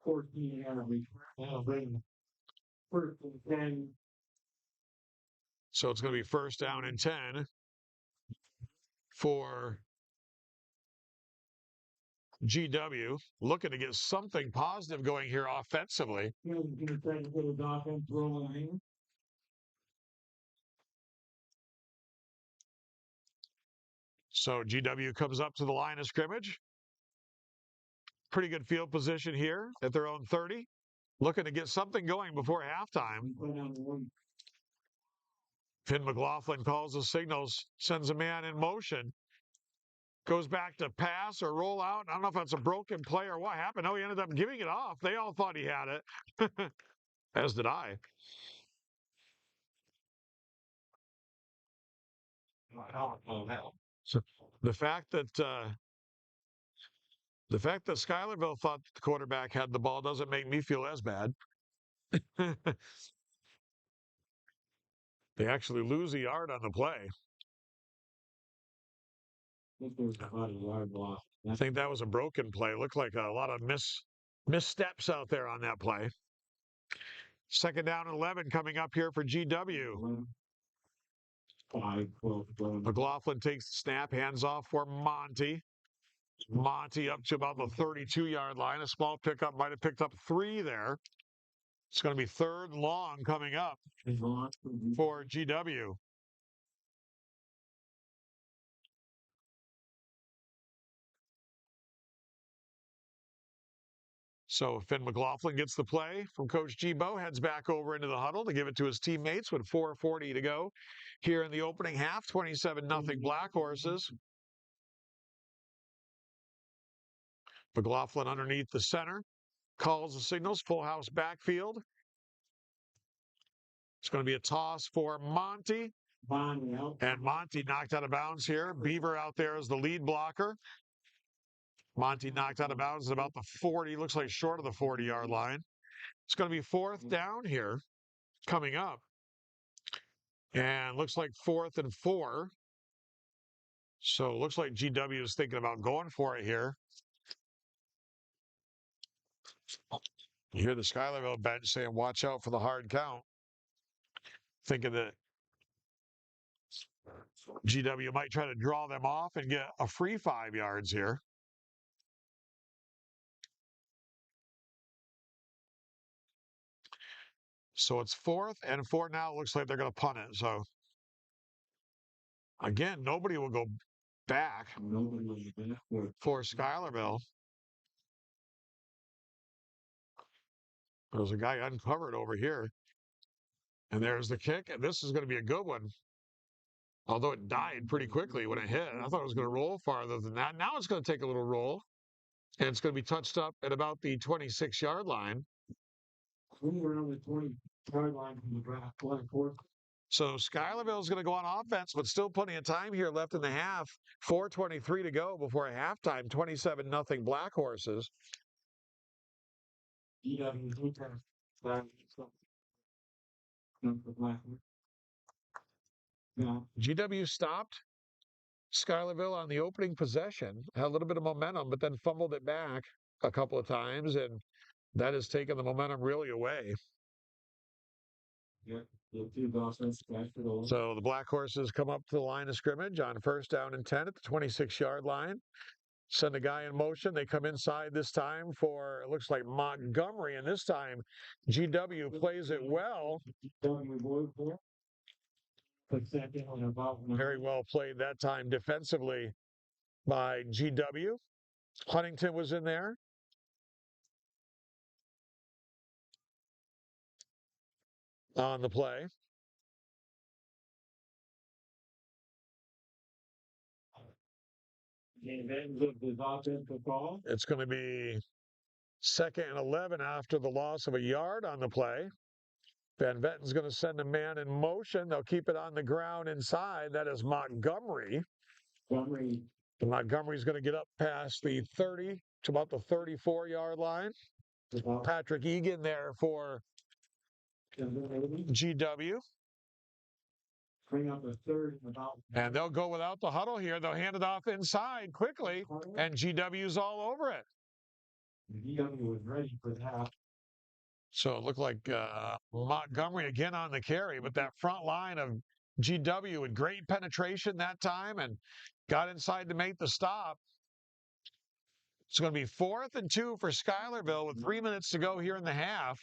14 average. Now bring first and 10. So it's going to be first down and 10 for GW, looking to get something positive going here offensively. He's going to try to get his offense rolling. So GW comes up to the line of scrimmage. Pretty good field position here at their own 30. Looking to get something going before halftime. Finn McLaughlin calls the signals, sends a man in motion. Goes back to pass or roll out. I don't know if that's a broken play or what happened. No, he ended up giving it off. They all thought he had it, as did I. So the fact that Schuylerville thought the quarterback had the ball doesn't make me feel as bad. They actually lose a yard on the play. I think that was a broken play. Looked like a lot of missteps out there on that play. Second down and 11 coming up here for GW. McLaughlin takes the snap, hands off for Monty. Monty up to about the 32-yard line. A small pickup, might have picked up 3 there. It's going to be third and long coming up for GW. So Finn McLaughlin gets the play from Coach Gbo, heads back over into the huddle to give it to his teammates with 4:40 to go here in the opening half. 27-0 Black Horses. McLaughlin underneath the center. Calls the signals, full house backfield. It's going to be a toss for Monty. And Monty knocked out of bounds here. Beaver out there as the lead blocker. Monty knocked out of bounds at about the 40. Looks like short of the 40-yard line. It's going to be fourth down here coming up. And looks like 4th and 4. So it looks like GW is thinking about going for it here. You hear the Schuylerville bench saying, watch out for the hard count. Thinking that GW might try to draw them off and get a free 5 yards here. So it's 4th and 4 now. It looks like they're going to punt it. So again, nobody will go back for Schuylerville. There's a guy uncovered over here. And there's the kick. And this is going to be a good one. Although it died pretty quickly when it hit. I thought it was going to roll farther than that. Now it's going to take a little roll. And it's going to be touched up at about the 26-yard line. Around the 20-yard line from the Black Horse. So Schuylerville is going to go on offense, but still plenty of time here left in the half. 4:23 to go before halftime. 27-0 Black Horses. GW stopped Schuylerville on the opening possession. Had a little bit of momentum, but then fumbled it back a couple of times, and that has taken the momentum really away. So the Black Horses come up to the line of scrimmage on first down and 10 at the 26-yard line. Send a guy in motion. They come inside this time for, it looks like Montgomery, and this time GW plays it well. Very well played that time defensively by GW. Huntington was in there. On the play. It's going to be 2nd and 11 after the loss of a yard on the play. Van Vetten's going to send a man in motion. They'll keep it on the ground inside. That is Montgomery. Montgomery's going to get up past the 30 to about the 34-yard line. Patrick Egan there for GW. And they'll go without the huddle here. They'll hand it off inside quickly, and GW's all over it. GW was ready for that. So it looked like Montgomery again on the carry, but that front line of GW with great penetration that time and got inside to make the stop. It's going to be 4th and 2 for Schuylerville with 3 minutes to go here in the half.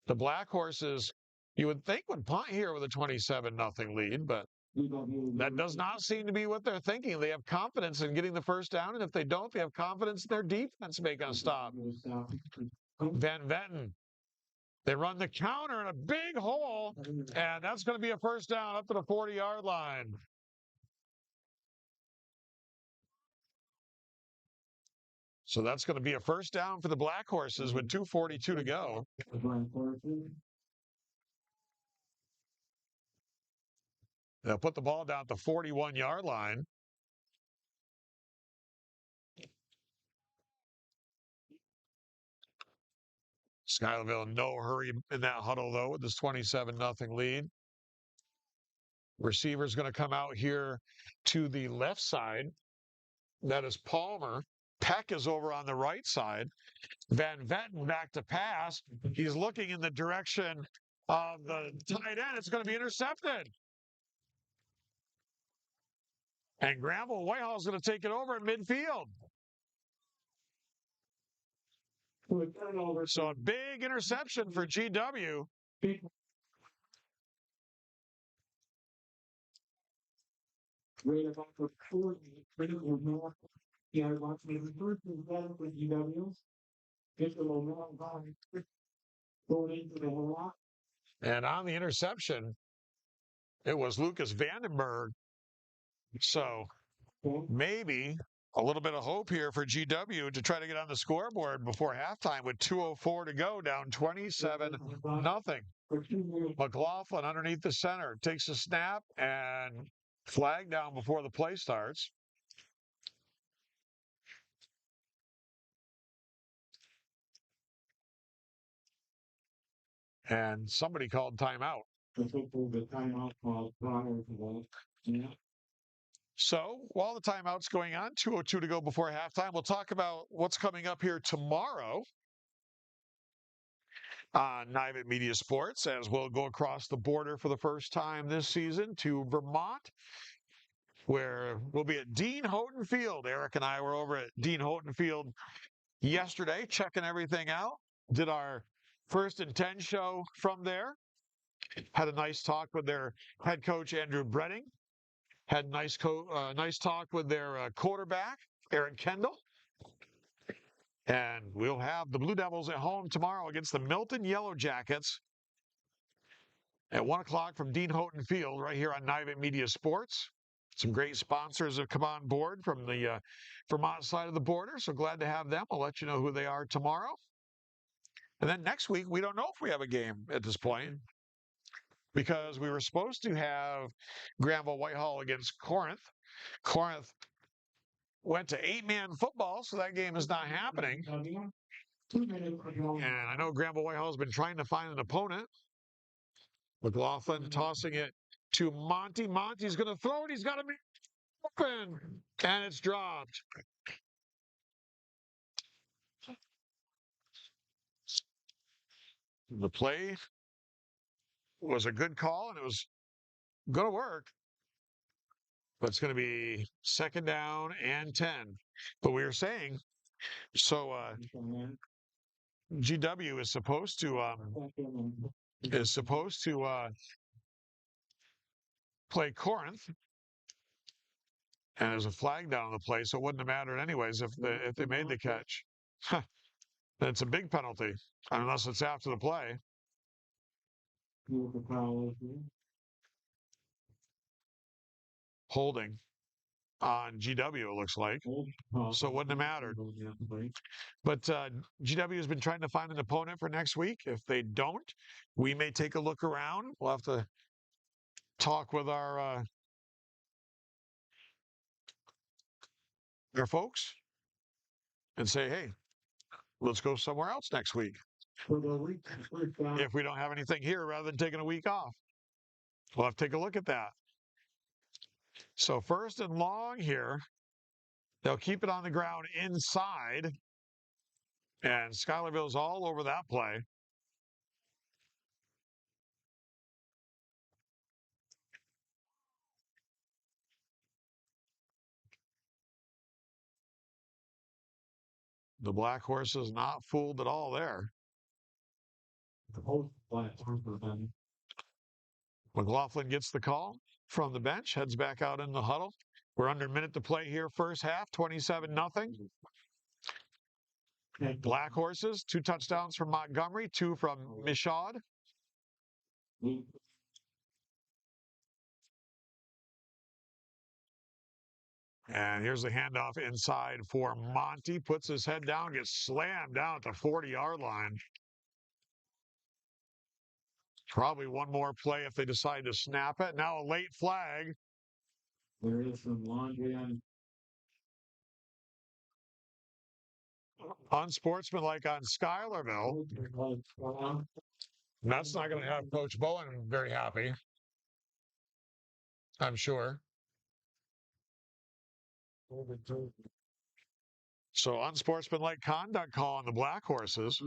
The Black Horses, you would think, would punt here with a 27-0 lead, but that does not seem to be what they're thinking. They have confidence in getting the first down, and if they don't, they have confidence in their defense making a stop. Van Vetten, they run the counter in a big hole, and that's going to be a first down up to the 40-yard line. So that's going to be a first down for the Black Horses with 2:42 to go. They'll put the ball down at the 41-yard line. Schuylerville in no hurry in that huddle, though, with this 27-0 lead. Receiver's going to come out here to the left side. That is Palmer. Peck is over on the right side. Van Vetten back to pass. He's looking in the direction of the tight end. It's going to be intercepted. And Granville-Whitehall is going to take it over at midfield. So a big interception for GW. Right about the 40, maybe first and 7 for GW. It's a long going into the block. And on the interception, it was Lucas Vandenberg. So maybe a little bit of hope here for GW to try to get on the scoreboard before halftime with 2:04 to go, down 27-0. McLaughlin underneath the center takes a snap and flag down before the play starts. And somebody called timeout. So while the timeout's going on, 2:02 to go before halftime, we'll talk about what's coming up here tomorrow on Nivet Media Sports, as we'll go across the border for the first time this season to Vermont, where we'll be at Dean Houghton Field. Eric and I were over at Dean Houghton Field yesterday, checking everything out. Did our 1st and 10 show from there. Had a nice talk with their head coach, Andrew Bretting. Had nice talk with their quarterback, Aaron Kendall. And we'll have the Blue Devils at home tomorrow against the Milton Yellow Jackets at 1 o'clock from Dean Houghton Field right here on Nivet Media Sports. Some great sponsors have come on board from the Vermont side of the border, so glad to have them. I'll let you know who they are tomorrow. And then next week, we don't know if we have a game at this point because we were supposed to have Granville-Whitehall against Corinth. Corinth went to 8-man football, so that game is not happening. And I know Granville-Whitehall has been trying to find an opponent. McLaughlin tossing it to Monty. Monty's going to throw it. He's got to be open. And it's dropped. The play was a good call, and it was going to work. But it's going to be 2nd down and 10. But we were saying, so GW is supposed to play Corinth, and there's a flag down on the play, so it wouldn't have mattered anyways if they made the catch. It's a big penalty, unless it's after the play. Holding on GW, it looks like. So it wouldn't have mattered. But GW has been trying to find an opponent for next week. If they don't, we may take a look around. We'll have to talk with our folks and say, hey, let's go somewhere else next week. If we don't have anything here, rather than taking a week off, we'll have to take a look at that. So 1st and long here. They'll keep it on the ground inside. And Schuylerville's all over that play. The Black Horse is not fooled at all there. McLaughlin gets the call from the bench, heads back out in the huddle. We're under a minute to play here, first half, 27-0. Black Horses, 2 touchdowns from Montgomery, 2 from Michaud. And here's the handoff inside for Monty. Puts his head down, gets slammed down at the 40-yard line. Probably one more play if they decide to snap it. Now a late flag. There is some laundry on. Unsportsmanlike on Schuylerville. That's not going to have Coach Bowen very happy, I'm sure. So unsportsmanlike conduct call on the Black Horses.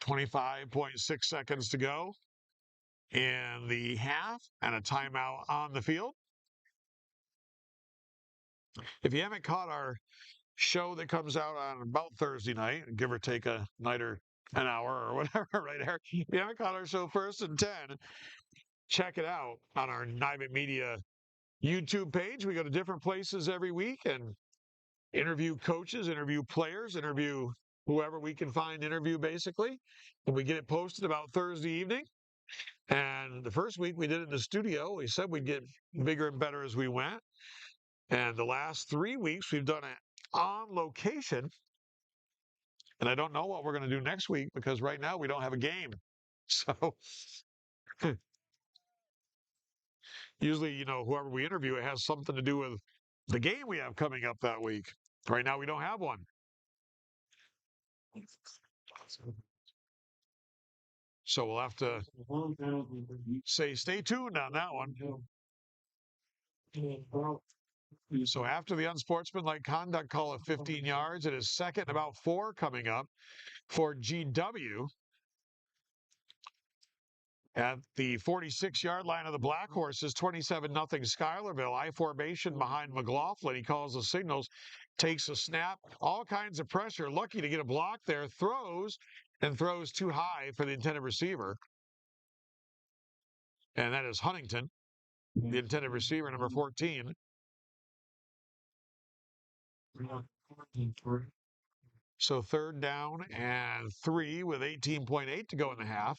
25.6 seconds to go in the half and a timeout on the field. If you haven't caught our show that comes out on about Thursday night, give or take a night or an hour or whatever, right there. If you haven't caught our show First and 10, check it out on our Niven Media YouTube page. We go to different places every week and interview coaches, interview players, interview whoever we can find interview basically. And we get it posted about Thursday evening. And the first week we did it in the studio. We said we'd get bigger and better as we went. And the last 3 weeks we've done it on location. And I don't know what we're going to do next week because right now we don't have a game. So usually, whoever we interview, it has something to do with the game we have coming up that week. Right now we don't have one. So we'll have to say stay tuned on that one. So after the unsportsmanlike conduct call of 15 yards, it is second and about 4 coming up for GW at the 46-yard line of the Black Horses, 27-0 Schuylerville. I formation behind McLaughlin. He calls the signals, takes a snap, all kinds of pressure. Lucky to get a block there, throws too high for the intended receiver. And that is Huntington, the intended receiver, number 14. So third down and 3 with 18.8 to go in the half.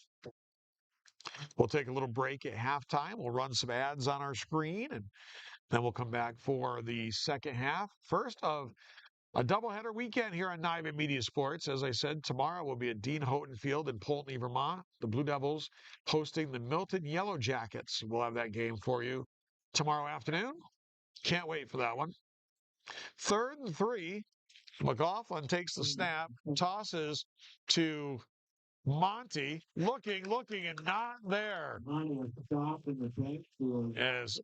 We'll take a little break at halftime. We'll run some ads on our screen, and then we'll come back for the second half. First of a doubleheader weekend here on Niven Media Sports. As I said, tomorrow will be at Dean Houghton Field in Poultney, Vermont. The Blue Devils hosting the Milton Yellow Jackets. We'll have that game for you tomorrow afternoon. Can't wait for that one. Third and 3. McLaughlin takes the snap, tosses to Monty, looking, and not there. As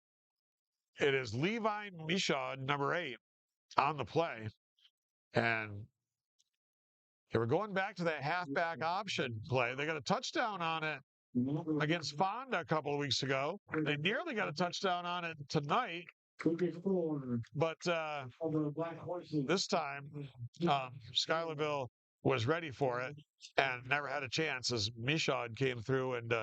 it is Levi Michaud, number 8, on the play. And they were going back to that halfback option play. They got a touchdown on it against Fonda a couple of weeks ago. They nearly got a touchdown on it tonight. But this time, Schuylerville was ready for it and never had a chance as Michaud came through and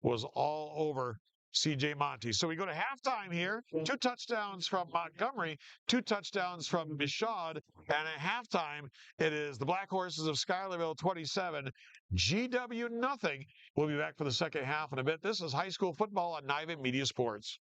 was all over C.J. Monty. So we go to halftime here. 2 touchdowns from Montgomery, 2 touchdowns from Michaud. And at halftime, it is the Black Horses of Schuylerville 27, GW nothing. We'll be back for the second half in a bit. This is high school football on Niven Media Sports.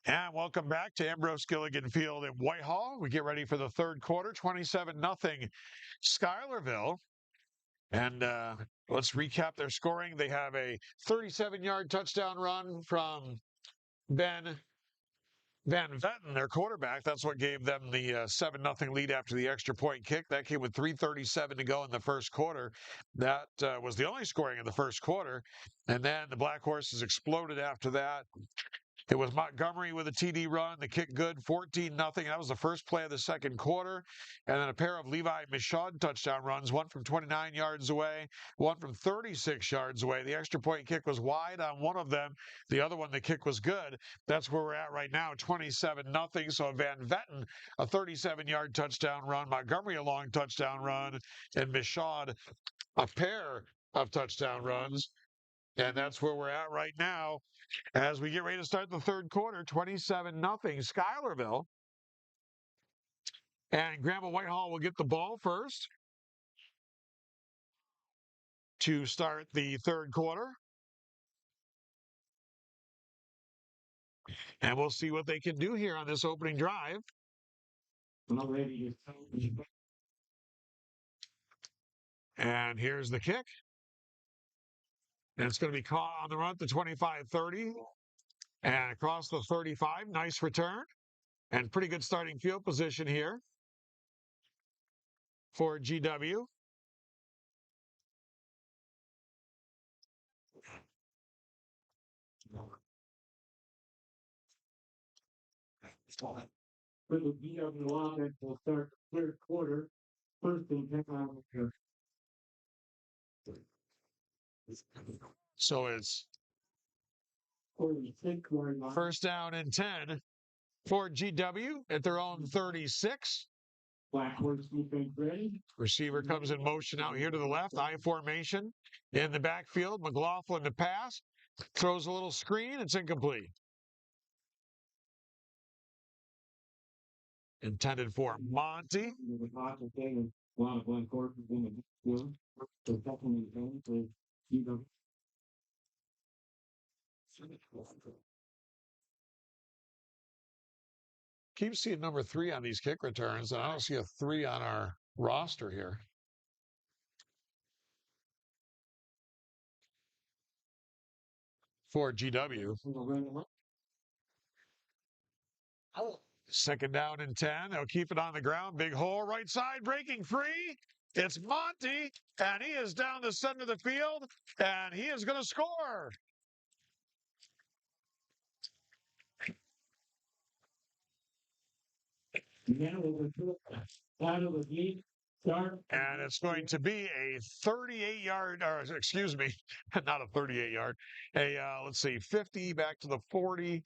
And welcome back to Ambrose Gilligan Field in Whitehall. We get ready for the third quarter, 27-0 Schuylerville. And let's recap their scoring. They have a 37-yard touchdown run from Ben Van Vetten, their quarterback. That's what gave them the 7-0 lead after the extra point kick. That came with 3:37 to go in the first quarter. That was the only scoring in the first quarter. And then the Black Horses exploded after that. It was Montgomery with a TD run, the kick good, 14-0. That was the first play of the second quarter. And then a pair of Levi Michaud touchdown runs, one from 29 yards away, one from 36 yards away. The extra point kick was wide on one of them. The other one, the kick was good. That's where we're at right now, 27-0. So Van Vetten, a 37-yard touchdown run, Montgomery a long touchdown run, and Michaud a pair of touchdown runs. And that's where we're at right now as we get ready to start the third quarter, 27-0 Schuylerville. And Granville-Whitehall will get the ball first to start the third quarter. And we'll see what they can do here on this opening drive. And here's the kick. And it's going to be caught on the run at the 25-30 and across the 35. Nice return and pretty good starting field position here for GW. For the GW offense, will start the third quarter. First and 10 on the So it's 46 line. first down and 10 for GW at their own 36. Black Horse defense ready. Receiver comes in motion out here to the left. I formation in the backfield. McLaughlin to pass. Throws a little screen. It's incomplete. Intended for Monty. A lot of Black Horses in the field. So definitely for GW. Keep seeing number 3 on these kick returns, and I don't see a 3 on our roster here. For GW. Second down and 10. They'll keep it on the ground. Big hole, right side, breaking free. It's Monty, and he is down the center of the field, and he is going to score. And it's going to be a 38-yard, or excuse me, not a 38-yard, let's see, 50 back to the 40.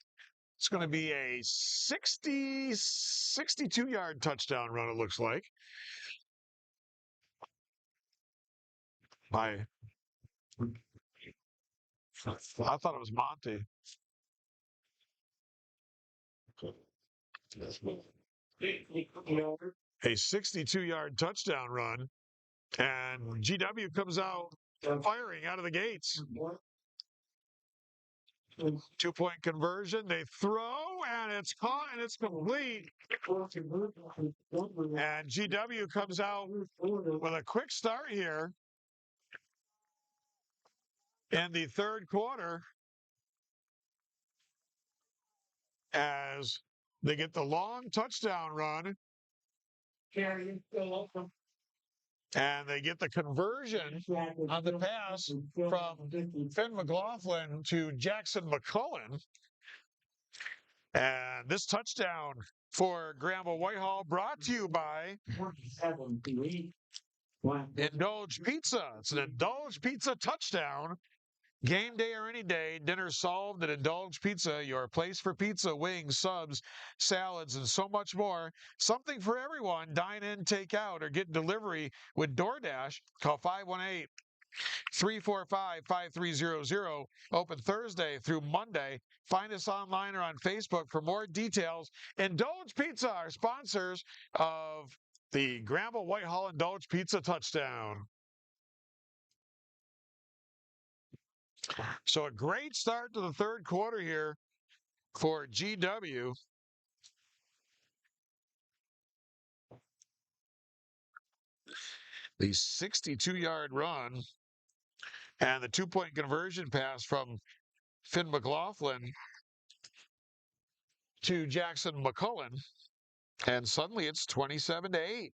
It's going to be a 62-yard touchdown run, it looks like. I thought it was Monty. A 62-yard touchdown run, and GW comes out firing out of the gates. 2-point conversion. They throw, and it's caught, and it's complete. And GW comes out with a quick start here in the third quarter as they get the long touchdown run. And they get the conversion on the pass from Finn McLaughlin to Jackson McCullen. And this touchdown for Granville-Whitehall brought to you by Indulge Pizza. It's an Indulge Pizza touchdown. Game day or any day, dinner solved at Indulge Pizza, your place for pizza, wings, subs, salads, and so much more. Something for everyone. Dine in, take out, or get delivery with DoorDash. Call 518-345-5300. Open Thursday through Monday. Find us online or on Facebook for more details. Indulge Pizza, our sponsors of the Granville-Whitehall Indulge Pizza touchdown. So a great start to the third quarter here For GW, the 62-yard run and the 2-point conversion pass from Finn McLaughlin to Jackson McCullen, and suddenly it's 27-8.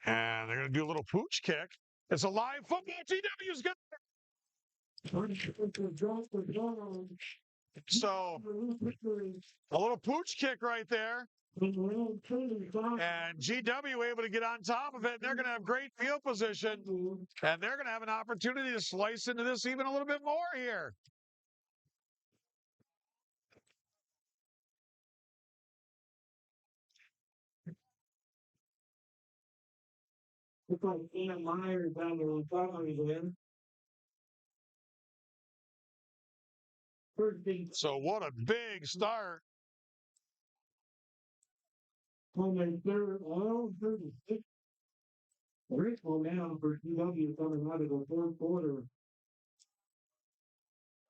And they're going to do a little pooch kick. It's a live football. GW's got. So a little pooch kick right there. And GW able to get on top of it. And they're going to have great field position. And they're going to have an opportunity to slice into this even a little bit more here. Looks like Ian Myers down the recovery there. So what a big start. On their third, 36. Great momentum for GW coming out of the third quarter.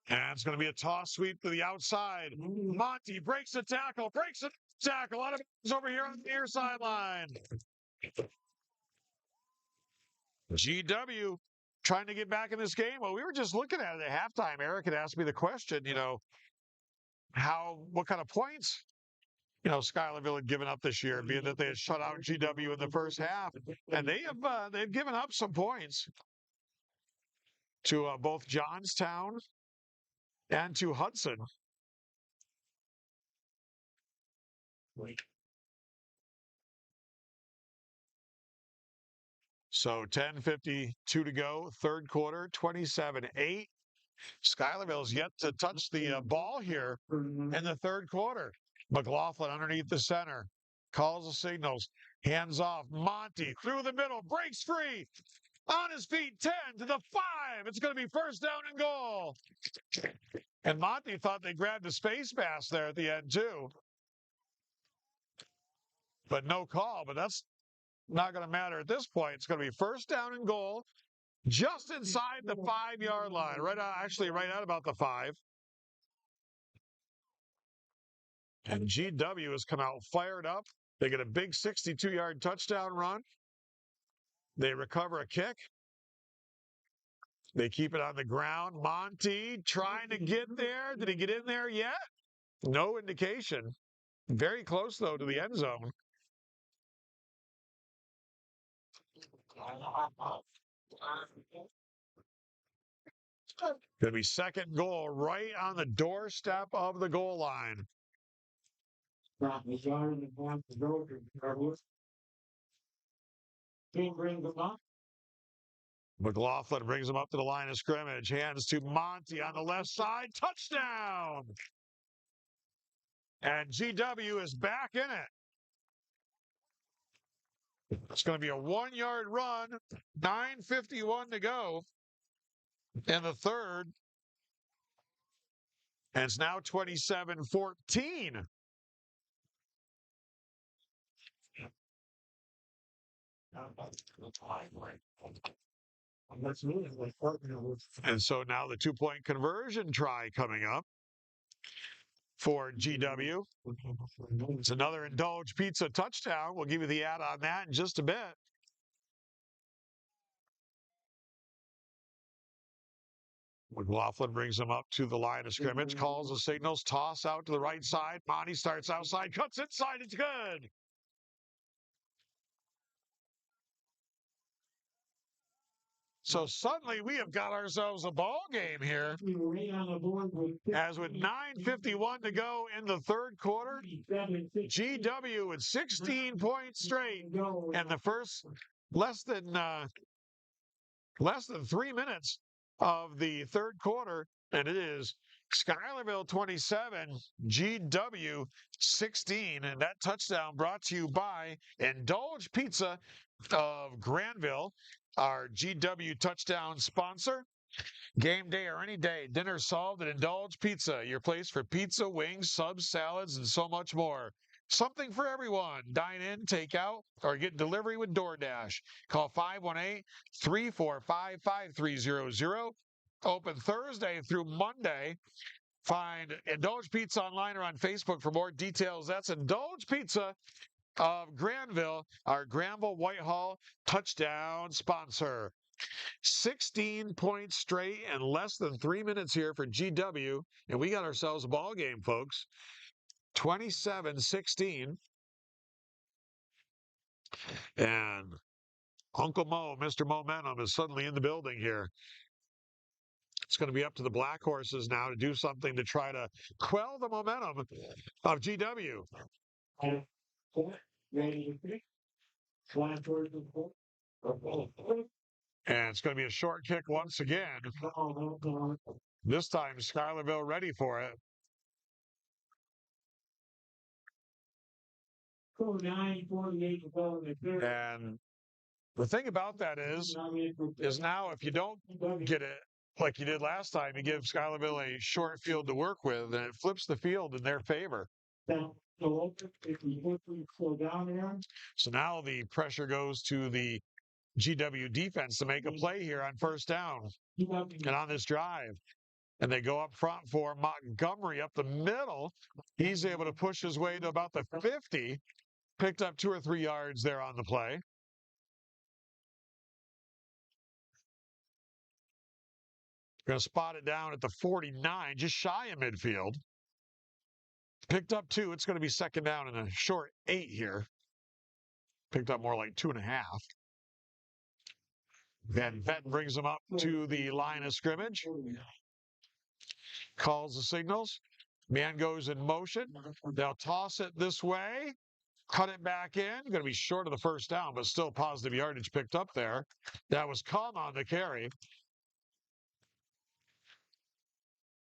And it's going to be a toss sweep to the outside. Monty breaks the tackle out of bounds over here on the near sideline. GW trying to get back in this game. Well, we were just looking at it at halftime. Eric had asked me the question, what kind of points, Schuylerville had given up this year, being that they had shut out GW in the first half. And they've given up some points to both Johnstown and to Hudson. So 10:52 to go, third quarter, 27-8. Schuylerville's yet to touch the ball here in the third quarter. McLaughlin underneath the center, calls the signals, hands off. Monty through the middle, breaks free, on his feet, 10 to the 5. It's going to be first down and goal. And Monty thought they grabbed a space pass there at the end too. But no call, but that's not going to matter at this point. It's going to be first down and goal. Just inside the 5-yard line, right out about the 5. And GW has come out fired up. They get a big 62-yard touchdown run. They recover a kick. They keep it on the ground. Monty trying to get there. Did he get in there yet? No indication. Very close, though, to the end zone. Going to be second goal right on the doorstep of the goal line. McLaughlin brings him up to the line of scrimmage. Hands to Monty on the left side. Touchdown! And GW is back in it. It's going to be a 1-yard run. 9:51 to go in the third. And it's now 27-14. And so now the 2-point conversion try coming up for GW. It's another Indulge Pizza touchdown. We'll give you the ad on that in just a bit. McLaughlin brings him up to the line of scrimmage, calls the signals, toss out to the right side. Monty starts outside, cuts inside. It's good. So suddenly we have got ourselves a ball game here. As with 9:51 to go in the third quarter, GW with 16 points straight in the first less than 3 minutes of the third quarter, and it is Schuylerville 27, GW 16, and that touchdown brought to you by Indulge Pizza of Granville, our GW touchdown sponsor. Game day or any day, dinner solved at Indulge Pizza, your place for pizza, wings, subs, salads, and so much more. Something for everyone. Dine in, take out, or get delivery with DoorDash. Call 518-345-5300. Open Thursday through Monday. Find Indulge Pizza online or on Facebook for more details. That's Indulge Pizza of Granville, our Granville-Whitehall touchdown sponsor. 16 points straight in less than 3 minutes here for GW, and we got ourselves a ball game, folks. 27-16. And Uncle Mo, Mr. Momentum, is suddenly in the building here. It's going to be up to the Black Horses now to do something to try to quell the momentum of GW. And it's going to be a short kick once again. This time, Schuylerville ready for it. And the thing about that is now if you don't get it like you did last time, you give Schuylerville a short field to work with, and it flips the field in their favor. So now the pressure goes to the GW defense to make a play here on first down and on this drive. And they go up front for Montgomery up the middle. He's able to push his way to about the 50, picked up 2 or 3 yards there on the play. Going to spot it down at the 49, just shy of midfield. Picked up 2. It's going to be second down and a short 8 here. Picked up more like 2.5. Van Vetten brings them up to the line of scrimmage. Calls the signals. Man goes in motion. They'll toss it this way. Cut it back in. Going to be short of the first down, but still positive yardage picked up there. That was Cum on the carry.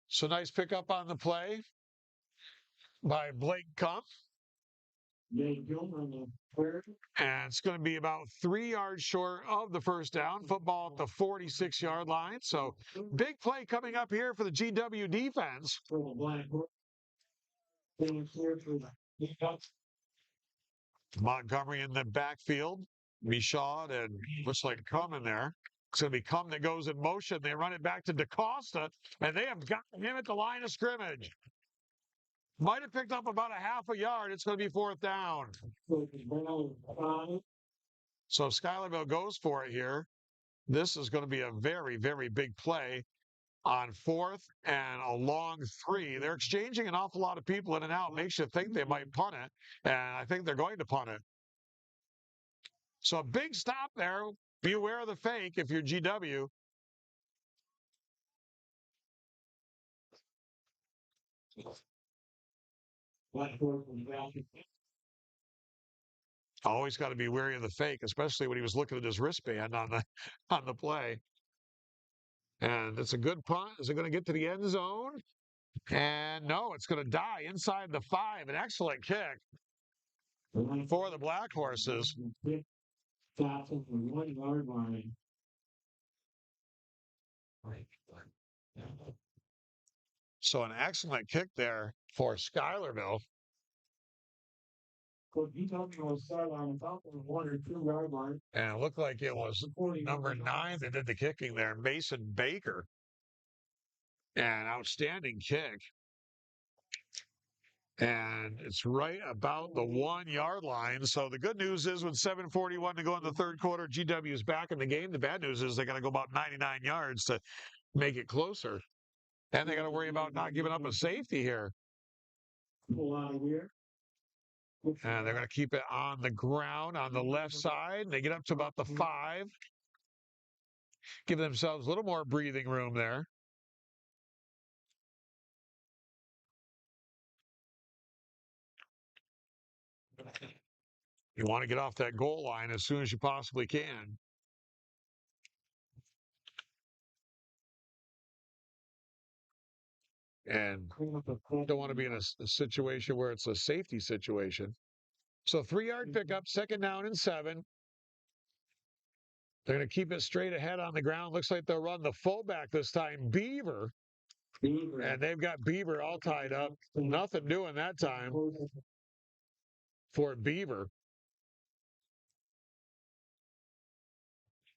So nice pickup on the play by Blake Cum. And it's going to be about 3 yards short of the first down. Football at the 46-yard line. So big play coming up here for the GW defense. Montgomery in the backfield. Michaud and looks like Cum in there. It's going to be Cum that goes in motion. They run it back to DaCosta, and they have got him at the line of scrimmage. Might have picked up about a half a yard. It's going to be fourth down. So Schuylerville goes for it here. This is going to be a very, very big play on 4th and a long 3. They're exchanging an awful lot of people in and out. Makes you think they might punt it, and I think they're going to punt it. So a big stop there. Beware of the fake if you're GW. Always got to be wary of the fake, especially when he was looking at his wristband on the play. And it's a good punt. Is it going to get to the end zone? And no, it's going to die inside the 5. An excellent kick for the Black Horses. So an excellent kick there for Schuylerville. And it looked like it was number 9 that did the kicking there, Mason Baker. An outstanding kick. And it's right about the 1-yard line. So the good news is with 7:41 to go in the third quarter, GW is back in the game. The bad news is they got to go about 99 yards to make it closer. And they got to worry about not giving up a safety here. And they're going to keep it on the ground on the left side. They get up to about the 5. Give themselves a little more breathing room there. You want to get off that goal line as soon as you possibly can. And don't want to be in a situation where it's a safety situation. So 3-yard pickup, second down and 7. They're going to keep it straight ahead on the ground. Looks like they'll run the fullback this time, Beaver. And they've got Beaver all tied up. Nothing doing that time. for Beaver,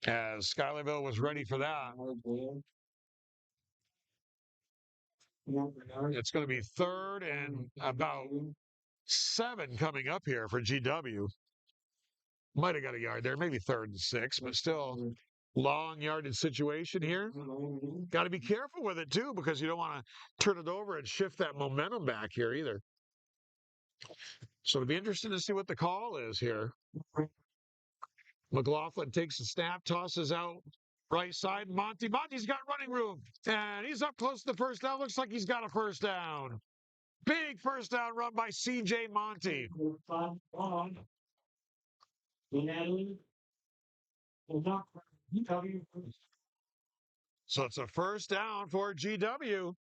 as Schuylerville was ready for that. It's going to be 3rd and about 7 coming up here for GW. Might have got a yard there, maybe 3rd and 6, but still long yardage situation here. Got to be careful with it too, because you don't want to turn it over and shift that momentum back here either. So it'll be interesting to see what the call is here. McLaughlin takes a snap, tosses out right side. Monty's got running room, and he's up close to the first down. Looks like he's got a first down. Big first down run by C.J. Monty. So it's a first down for GW.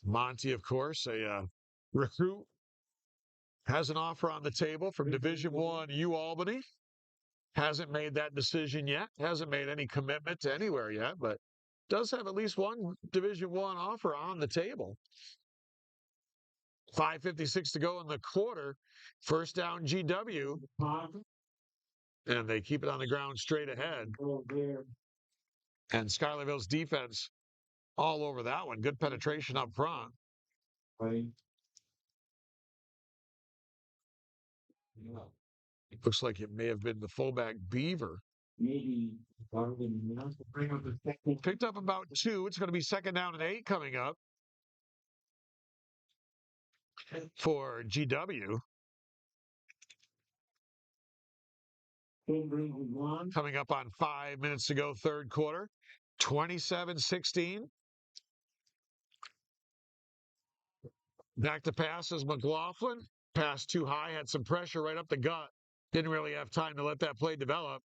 Monty, of course, a recruit, has an offer on the table from Division I U Albany. Hasn't made that decision yet. Hasn't made any commitment to anywhere yet, but does have at least one Division I offer on the table. 5:56 to go in the quarter. First down GW. And they keep it on the ground straight ahead. And Schuylerville's defense all over that one. Good penetration up front. Looks like it may have been the fullback Beaver. Picked up about 2. It's going to be 2nd down and 8 coming up for GW. Coming up on 5 minutes to go, 3rd quarter. 27-16. Back to pass is McLaughlin. Pass too high, had some pressure right up the gut. Didn't really have time to let that play develop.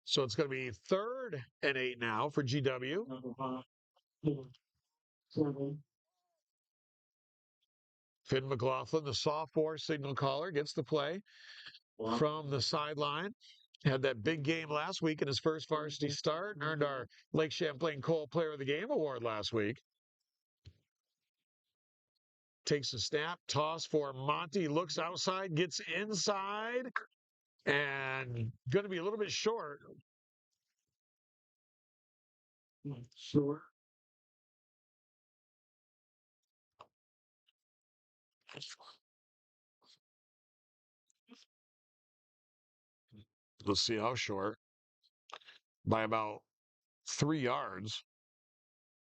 So it's going to be 3rd and 8 now for GW. Finn McLaughlin, the sophomore signal caller, gets the play from the sideline. Had that big game last week in his first varsity start and earned our Lake Champlain Coal Player of the Game award last week. Takes a snap, toss for Monty, looks outside, gets inside, and going to be a little bit short. Short. Let's see how short. By about 3 yards.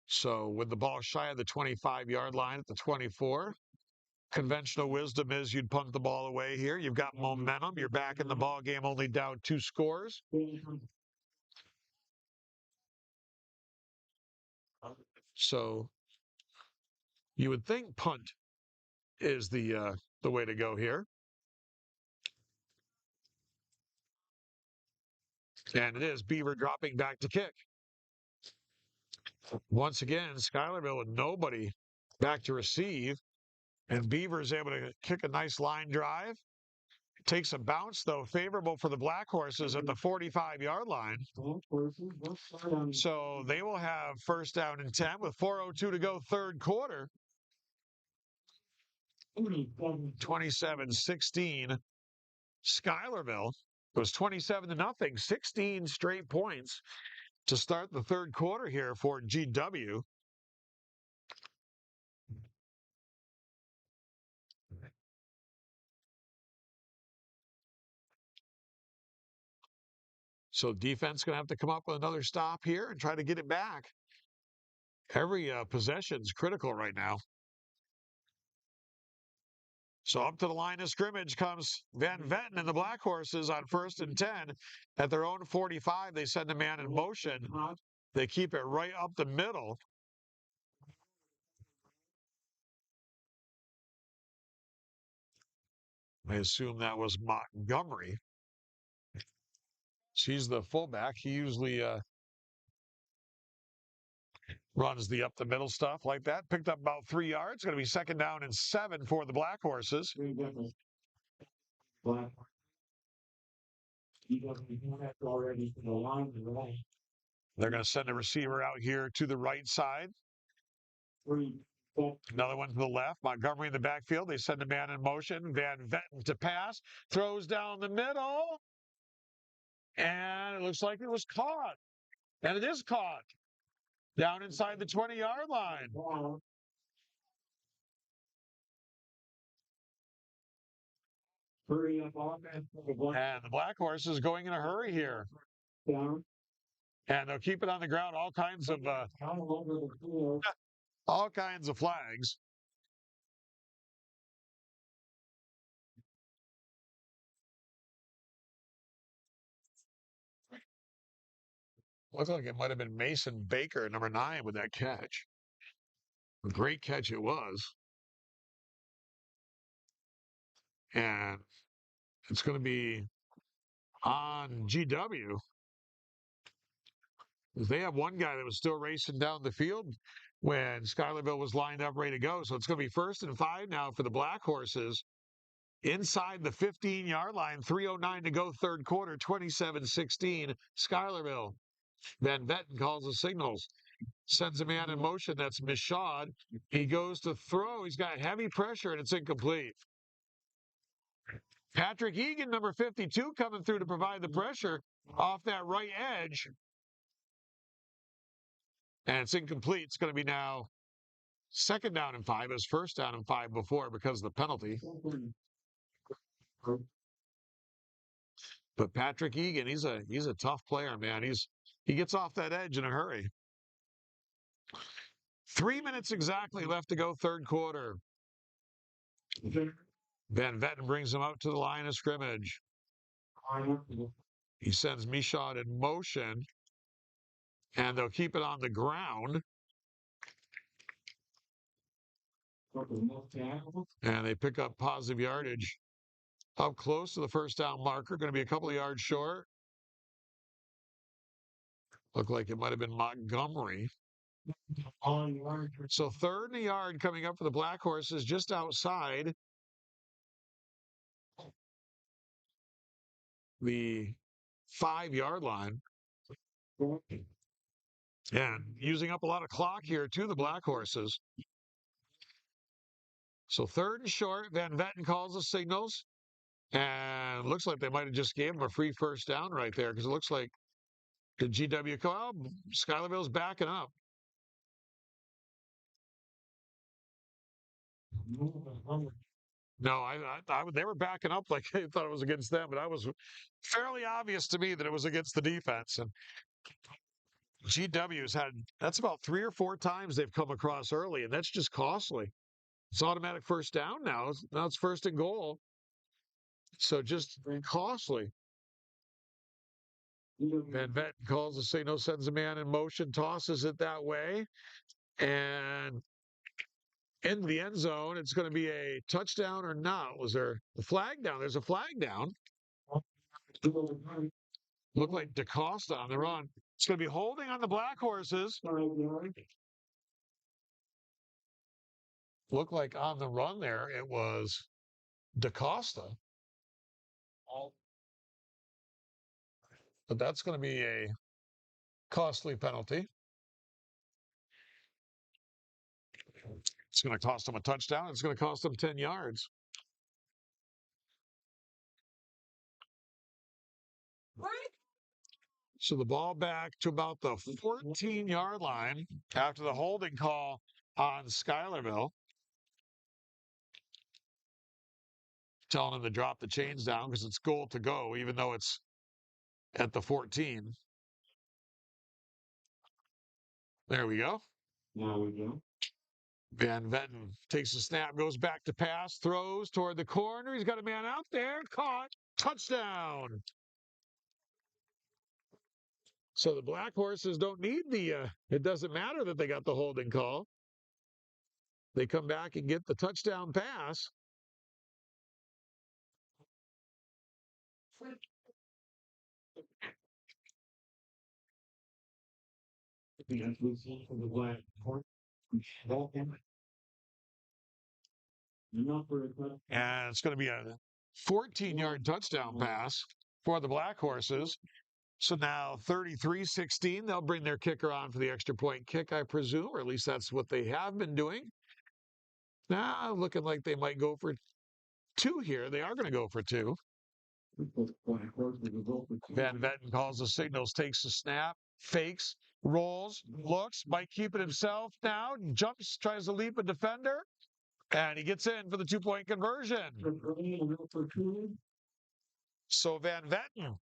So with the ball shy of the 25-yard line at the 24, conventional wisdom is you'd punt the ball away here. You've got momentum. You're back in the ball game, only down 2 scores. So you would think punt is the way to go here. And it is. Beaver dropping back to kick. Once again, Schuylerville with nobody back to receive. And Beaver is able to kick a nice line drive. Takes a bounce, though, favorable for the Black Horses at the 45-yard line. So they will have first down and 10 with 4:02 to go, 3rd quarter. 27-16. Schuylerville was 27-0, 16 straight points to start the 3rd quarter here for GW. So defense going to have to come up with another stop here and try to get it back. Every possession's critical right now. So up to the line of scrimmage comes Van Vetten and the Black Horses on 1st and 10. At their own 45, they send a man in motion. They keep it right up the middle. I assume that was Montgomery. She's the fullback. He usually runs the up the middle stuff like that. Picked up about 3 yards. Going to be 2nd down and 7 for the Black Horses. Already to the line to the right. They're going to send a receiver out here to the right side. Another one to the left. Montgomery in the backfield. They send a man in motion. Van Vetten to pass. Throws down the middle. And it looks like it was caught. And it is caught. Down inside the 20-yard line. Hurry up offense. And the Black Horse is going in a hurry here. Down. And they'll keep it on the ground. All kinds of flags. Looks like it might have been Mason Baker, number 9, with that catch. A great catch it was. And it's going to be on GW. They have one guy that was still racing down the field when Schuylerville was lined up ready to go. So it's going to be 1st and 5 now for the Black Horses. Inside the 15-yard line, 3:09 to go, third quarter, 27-16, Schuylerville. Van Vetten calls the signals, sends a man in motion. That's Michaud. He goes to throw. He's got heavy pressure, and it's incomplete. Patrick Egan, number 52, coming through to provide the pressure off that right edge. And it's incomplete. It's going to be now 2nd down and 5. It was 1st down and 5 before because of the penalty. But Patrick Egan, he's a tough player, man. He gets off that edge in a hurry. 3 minutes exactly left to go, third quarter. Van Vetten brings him out to the line of scrimmage. He sends Michaud in motion, and they'll keep it on the ground. And they pick up positive yardage up close to the 1st down marker. Going to be a couple of yards short. Looked like it might have been Montgomery. So 3rd and a yard coming up for the Black Horses just outside the 5-yard line. And using up a lot of clock here to the Black Horses. So 3rd and short, Van Vetten calls the signals. And it looks like they might have just gave him a free 1st down right there because it looks like the GW call. Schuylerville's backing up. No, they were backing up like they thought it was against them, but I was fairly obvious to me that it was against the defense. And GW's that's about 3 or 4 times they've come across early, and that's just costly. It's automatic 1st down now. Now it's 1st and goal. So just costly. Van Vetten calls the signal, sends a man in motion, tosses it that way. And in the end zone, it's going to be a touchdown or not. Was there a flag down? There's a flag down. Looked like DaCosta on the run. It's going to be holding on the Black Horses. Looked like on the run there, it was DaCosta. But that's going to be a costly penalty. It's going to cost them a touchdown. It's going to cost them 10 yards. So the ball back to about the 14-yard line after the holding call on Schuylerville. Telling him to drop the chains down because it's goal to go, even though it's at the 14. There we go. Now we go. Van Vetten takes the snap, goes back to pass, throws toward the corner. He's got a man out there, caught, touchdown. So the Black Horses don't need it doesn't matter that they got the holding call. They come back and get the touchdown pass. And it's going to be a 14-yard touchdown pass for the Black Horses. So now 33-16, they'll bring their kicker on for the extra point kick, I presume, or at least that's what they have been doing. Now looking like they might go for two here. They are going to go for two. Van Vetten calls the signals, takes the snap, fakes, rolls, looks, might keep it himself now, jumps, tries to leap a defender, and he gets in for the 2-point conversion. So Van Vetten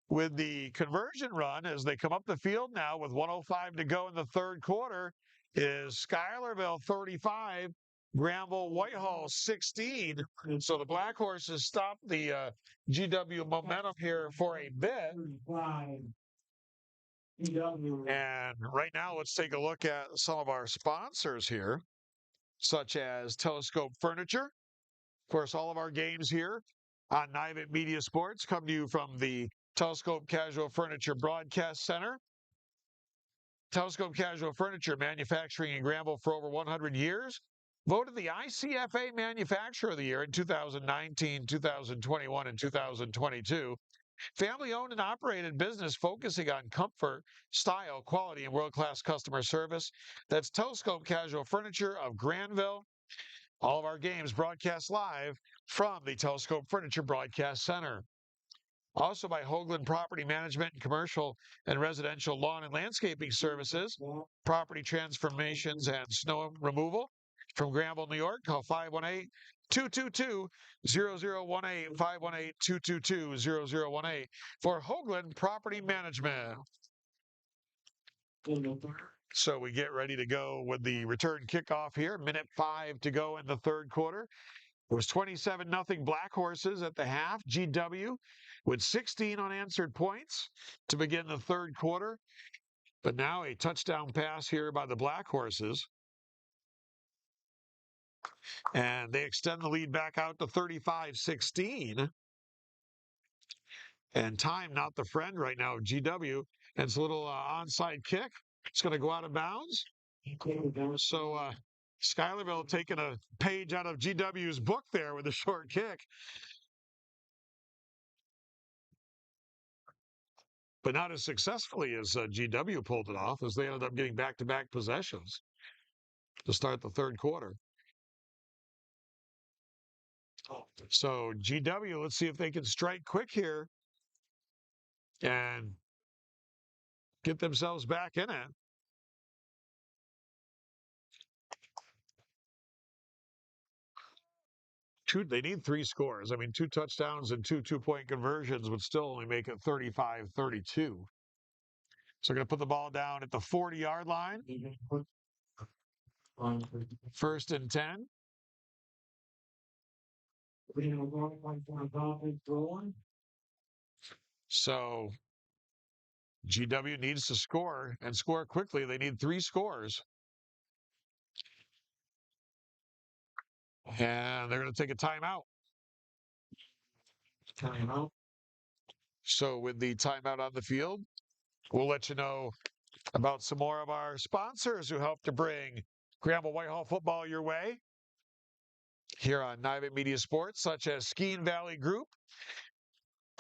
with the conversion run as they come up the field now with 1:05 to go in the third quarter is Schuylerville 35, Granville-Whitehall 16. So the Black Horses stopped the GW momentum here for a bit. And right now, let's take a look at some of our sponsors here, such as Telescope Furniture. Of course, all of our games here on Nivant Media Sports come to you from the Telescope Casual Furniture Broadcast Center. Telescope Casual Furniture, manufacturing in Granville for over 100 years. Voted the ICFA Manufacturer of the Year in 2019, 2021, and 2022. Family-owned and operated business focusing on comfort, style, quality, and world-class customer service. That's Telescope Casual Furniture of Granville. All of our games broadcast live from the Telescope Furniture Broadcast Center. Also by Hoagland Property Management and Commercial and Residential Lawn and Landscaping Services, property transformations and snow removal. From Granville, New York, call 518-222-0018, 518-222-0018 for Hoagland Property Management. So we get ready to go with the return kickoff here. Minute 5 to go in the third quarter. It was 27-0 Black Horses at the half. GW with 16 unanswered points to begin the third quarter. But now a touchdown pass here by the Black Horses. And they extend the lead back out to 35-16. And time not the friend right now, GW. And it's a little onside kick. It's going to go out of bounds. So Schuylerville taking a page out of GW's book there with a short kick. But not as successfully as GW pulled it off, as they ended up getting back-to-back possessions to start the third quarter. So GW, let's see if they can strike quick here and get themselves back in it. They need 3 scores. I mean, 2 touchdowns and 2 two-point conversions would still only make it 35-32. So they're going to put the ball down at the 40-yard line. 1st and 10. So GW needs to score and score quickly. They need 3 scores. And they're going to take a timeout. So with the timeout on the field, we'll let you know about some more of our sponsors who help to bring Granville-Whitehall football your way here on Nivant Media Sports, such as Skeene Valley Group.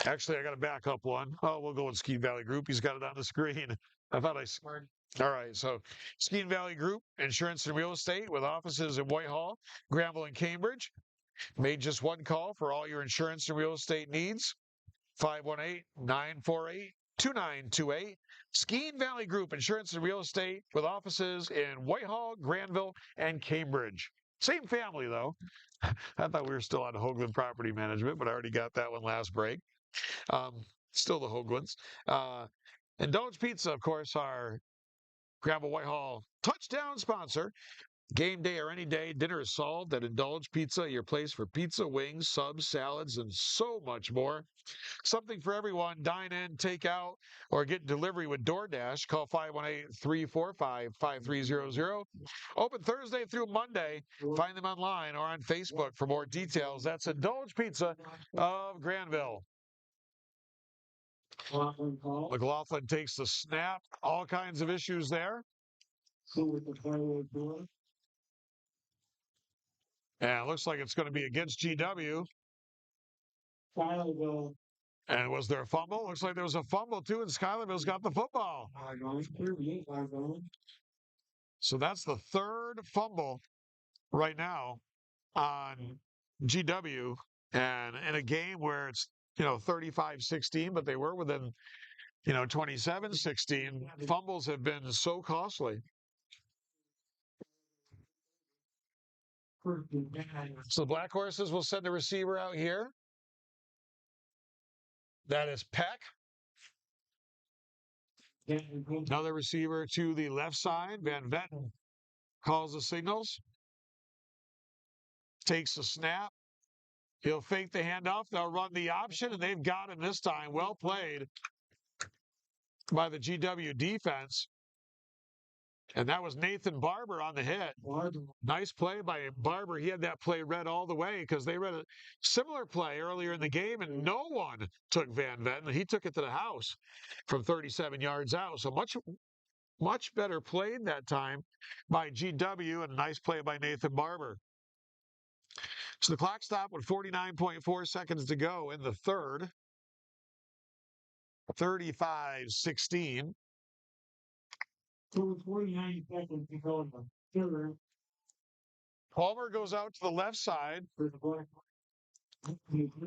Actually, I got to back up one. Oh, we'll go with Skeene Valley Group. He's got it on the screen. I thought I smart. All right, so Skeene Valley Group, insurance and real estate with offices in Whitehall, Granville, and Cambridge. Made just one call for all your insurance and real estate needs. 518-948-2928. Skeene Valley Group, insurance and real estate with offices in Whitehall, Granville, and Cambridge. Same family, though. I thought we were still on Hoagland Property Management, but I already got that one last break. Still the Hoaglands. Indulge Pizza, of course, our Granville-Whitehall touchdown sponsor. Game day or any day, dinner is solved at Indulge Pizza, your place for pizza, wings, subs, salads, and so much more. Something for everyone. Dine in, take out, or get delivery with DoorDash. Call 518-345-5300. Open Thursday through Monday. Find them online or on Facebook for more details. That's Indulge Pizza of Granville. McLaughlin takes the snap. All kinds of issues there. And it looks like it's going to be against GW. And was there a fumble? Looks like there was a fumble too, and Schuylerville's got the football. So that's the third fumble right now on GW, and in a game where it's 35-16, but they were within 27-16. Fumbles have been so costly. So the Black Horses will send a receiver out here. That is Peck. Another receiver to the left side. Van Vetten calls the signals. Takes the snap. He'll fake the handoff. They'll run the option, and they've got him this time. Well played by the GW defense. And that was Nathan Barber on the hit. Nice play by Barber. He had that play read all the way because they read a similar play earlier in the game, and no one took Van Vetten. He took it to the house from 37 yards out. So much better played that time by GW, and a nice play by Nathan Barber. So the clock stopped with 49.4 seconds to go in the third. 35-16. 49 seconds to go in the third. Palmer goes out to the left side.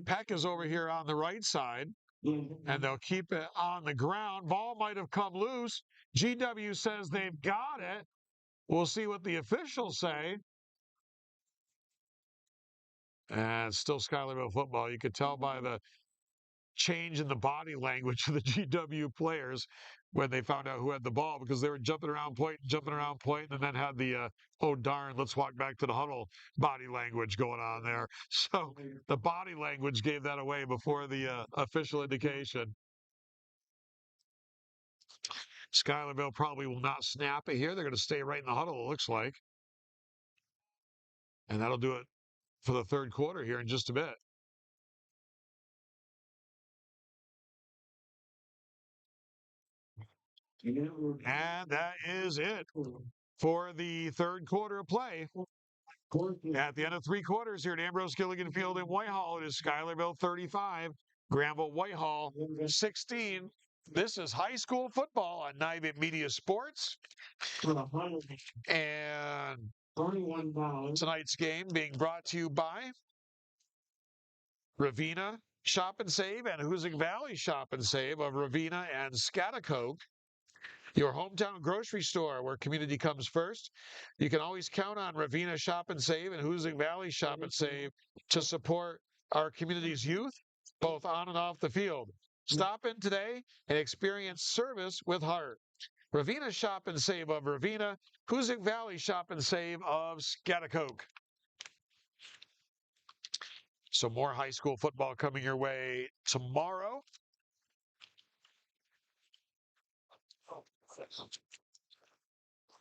Peck is over here on the right side, and they'll keep it on the ground. Ball might have come loose. GW says they've got it. We'll see what the officials say. And it's still Schuylerville football. You could tell by the change in the body language of the GW players when they found out who had the ball, because they were jumping around point, and then had the oh darn, let's walk back to the huddle body language going on there. So the body language gave that away before the official indication. Schuylerville probably will not snap it here. They're going to stay right in the huddle, it looks like. And that'll do it for the third quarter here in just a bit. And that is it for the third quarter of play. At the end of three quarters here at Ambrose Gilligan Field in Whitehall, it is Schuylerville 35, Granville-Whitehall 16. This is high school football on Nivet Media Sports. And tonight's game being brought to you by Ravenna Shop and Save and Hoosick Valley Shop and Save of Ravenna and Scotticoke. Your hometown grocery store where community comes first. You can always count on Ravenna Shop and Save and Hoosick Valley Shop and Save to support our community's youth, both on and off the field. Stop in today and experience service with heart. Ravenna Shop and Save of Ravenna, Hoosick Valley Shop and Save of Scotticoke. So more high school football coming your way tomorrow.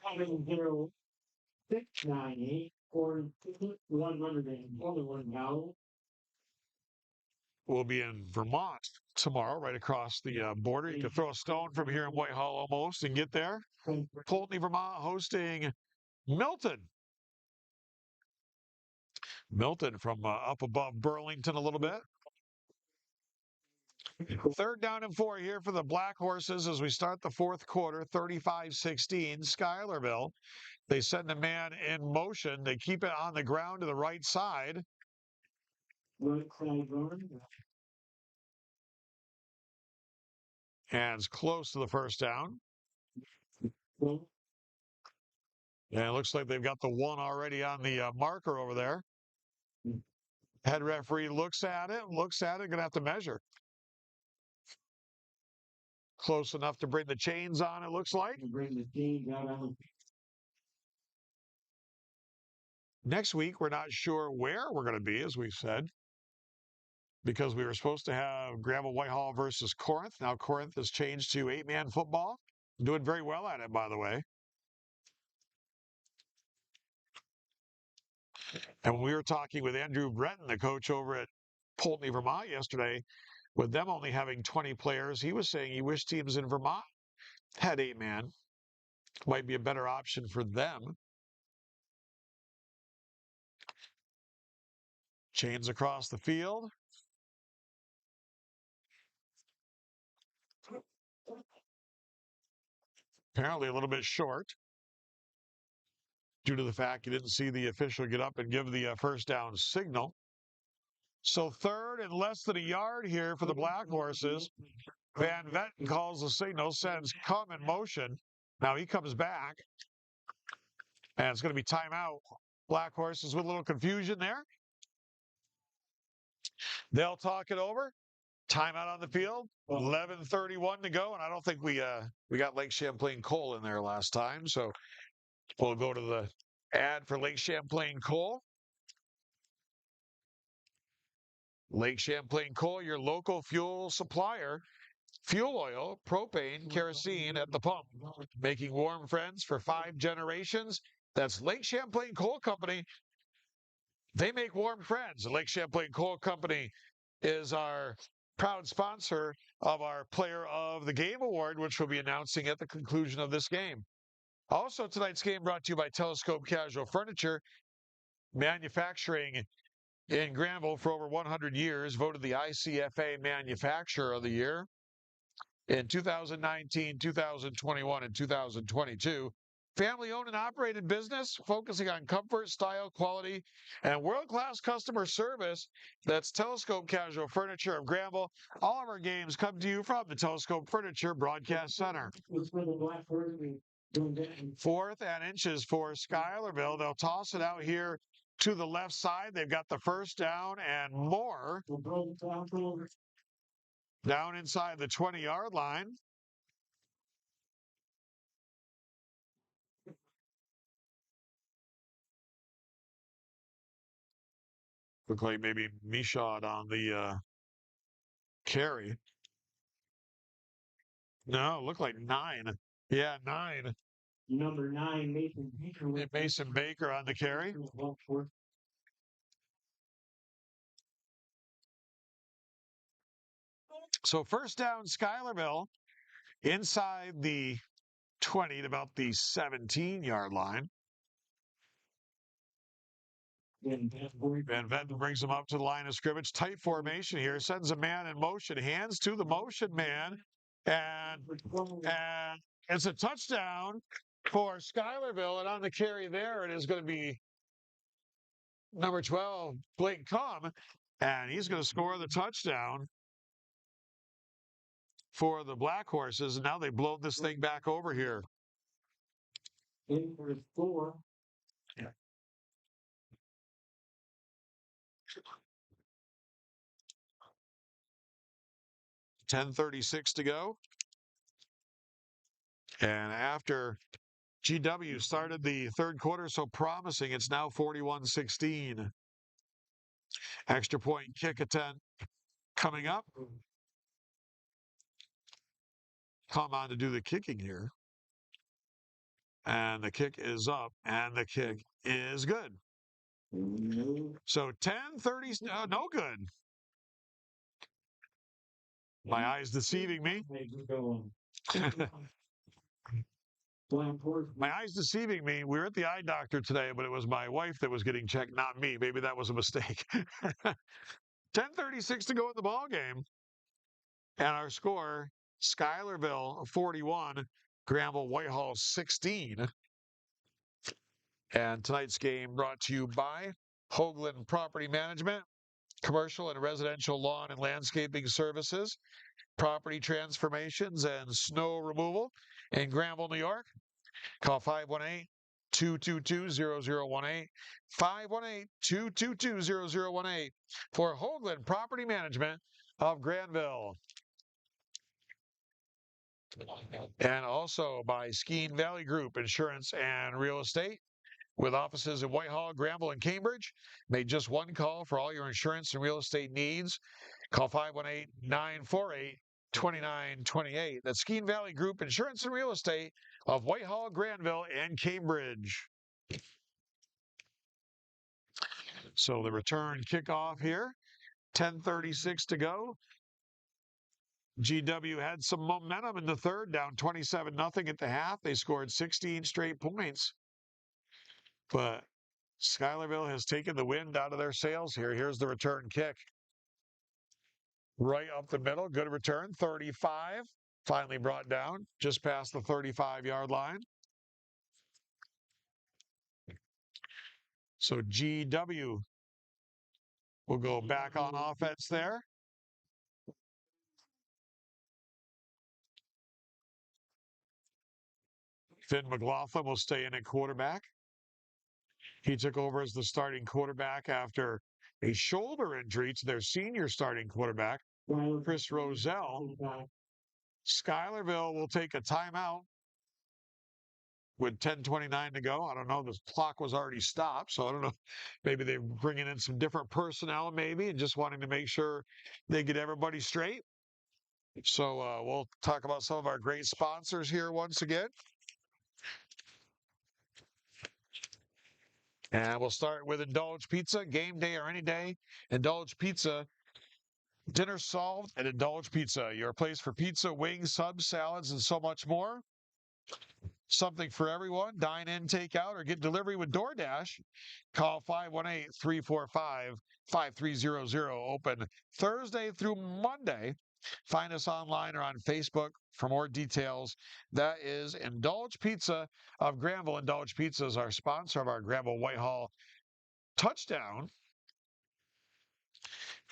$70698 or $121 We'll be in Vermont tomorrow, right across the border. You can throw a stone from here in Whitehall almost and get there. Poultney, Vermont, hosting Milton. Milton from up above Burlington a little bit. Third down and 4 here for the Black Horses as we start the fourth quarter, 35-16, Schuylerville. They send a man in motion. They keep it on the ground to the right side. And it's close to the first down. And it looks like they've got the one already on the marker over there. Head referee looks at it, going to have to measure. Close enough to bring the chains on, it looks like. Next week, we're not sure where we're going to be, as we've said, because we were supposed to have Granville-Whitehall versus Corinth. Now Corinth has changed to 8-man football. Doing very well at it, by the way. And when we were talking with Andrew Breton, the coach over at Poultney, Vermont yesterday, with them only having 20 players, he was saying he wished teams in Vermont had 8-man. Might be a better option for them. Chains across the field. Apparently a little bit short due to the fact you didn't see the official get up and give the first down signal. So third and less than a yard here for the Black Horses. Van Vetten calls the signal, sends come in motion. Now he comes back, and it's going to be timeout. Black Horses with a little confusion there. They'll talk it over. Timeout on the field. 11:31 to go, and I don't think we got Lake Champlain Coal in there last time, so we'll go to the ad for Lake Champlain Coal. Lake Champlain Coal, your local fuel supplier. Fuel oil, propane, kerosene at the pump. Making warm friends for 5 generations. That's Lake Champlain Coal Company. They make warm friends. The Lake Champlain Coal Company is our proud sponsor of our Player of the Game Award, which we'll be announcing at the conclusion of this game. Also, tonight's game brought to you by Telescope Casual Furniture, manufacturing in Granville for over 100 years, voted the ICFA Manufacturer of the Year in 2019, 2021, and 2022. Family-owned and operated business focusing on comfort, style, quality, and world-class customer service. That's Telescope Casual Furniture of Granville. All of our games come to you from the Telescope Furniture Broadcast Center. 4th and inches for Schuylerville. They'll toss it out here to the left side. They've got the first down and more. Down inside the 20-yard line. Look like maybe Michaud on the carry. No, looked like 9. Yeah, 9. Number 9, Mason Baker. Mason Baker on the carry. So first down, Schuylerville inside the 20 at about the 17-yard line. Van Vetten brings him up to the line of scrimmage. Tight formation here. Sends a man in motion. Hands to the motion man. And it's a touchdown for Schuylerville. And on the carry there, it is going to be number 12, Blake Cum. And he's going to score the touchdown for the Black Horses. And now they blow this thing back over here. In for 4. 10:36 to go. And after GW started the third quarter so promising, it's now 41-16. Extra point kick attempt coming up. Come on to do the kicking here. And the kick is up, and the kick is good. So 10:30, no good. My eyes deceiving me. My eyes deceiving me. We were at the eye doctor today, but it was my wife that was getting checked, not me. Maybe that was a mistake. 10:36 to go in the ball game. And our score, Schuylerville 41, Granville-Whitehall 16. And tonight's game brought to you by Hoagland Property Management, commercial and residential lawn and landscaping services, property transformations, and snow removal in Granville, New York. Call 518-222-0018, 518-222-0018 for Hoagland Property Management of Granville. And also by Skeen Valley Group Insurance and Real Estate, with offices in Whitehall, Granville, and Cambridge. Make just one call for all your insurance and real estate needs. Call 518-948-2928. That's Skeen Valley Group Insurance and Real Estate of Whitehall, Granville, and Cambridge. So the return kickoff here, 10:36 to go. GW had some momentum in the third, down 27-0 at the half. They scored 16 straight points. But Schuylerville has taken the wind out of their sails here. Here's the return kick. Right up the middle. Good return. 35. Finally brought down just past the 35-yard line. So GW will go back on offense there. Finn McLaughlin will stay in at quarterback. He took over as the starting quarterback after a shoulder injury to their senior starting quarterback, Chris Roselle. Schuylerville will take a timeout with 10:29 to go. I don't know. The clock was already stopped, so I don't know. Maybe they're bringing in some different personnel, maybe, and just wanting to make sure they get everybody straight. So we'll talk about some of our great sponsors here once again. And we'll start with Indulge Pizza, game day or any day. Indulge Pizza, dinner solved at Indulge Pizza, your place for pizza, wings, subs, salads, and so much more. Something for everyone. Dine in, take out, or get delivery with DoorDash. Call 518-345-5300. Open Thursday through Monday. Find us online or on Facebook for more details. That is Indulge Pizza of Granville. Indulge Pizza is our sponsor of our Granville-Whitehall touchdown.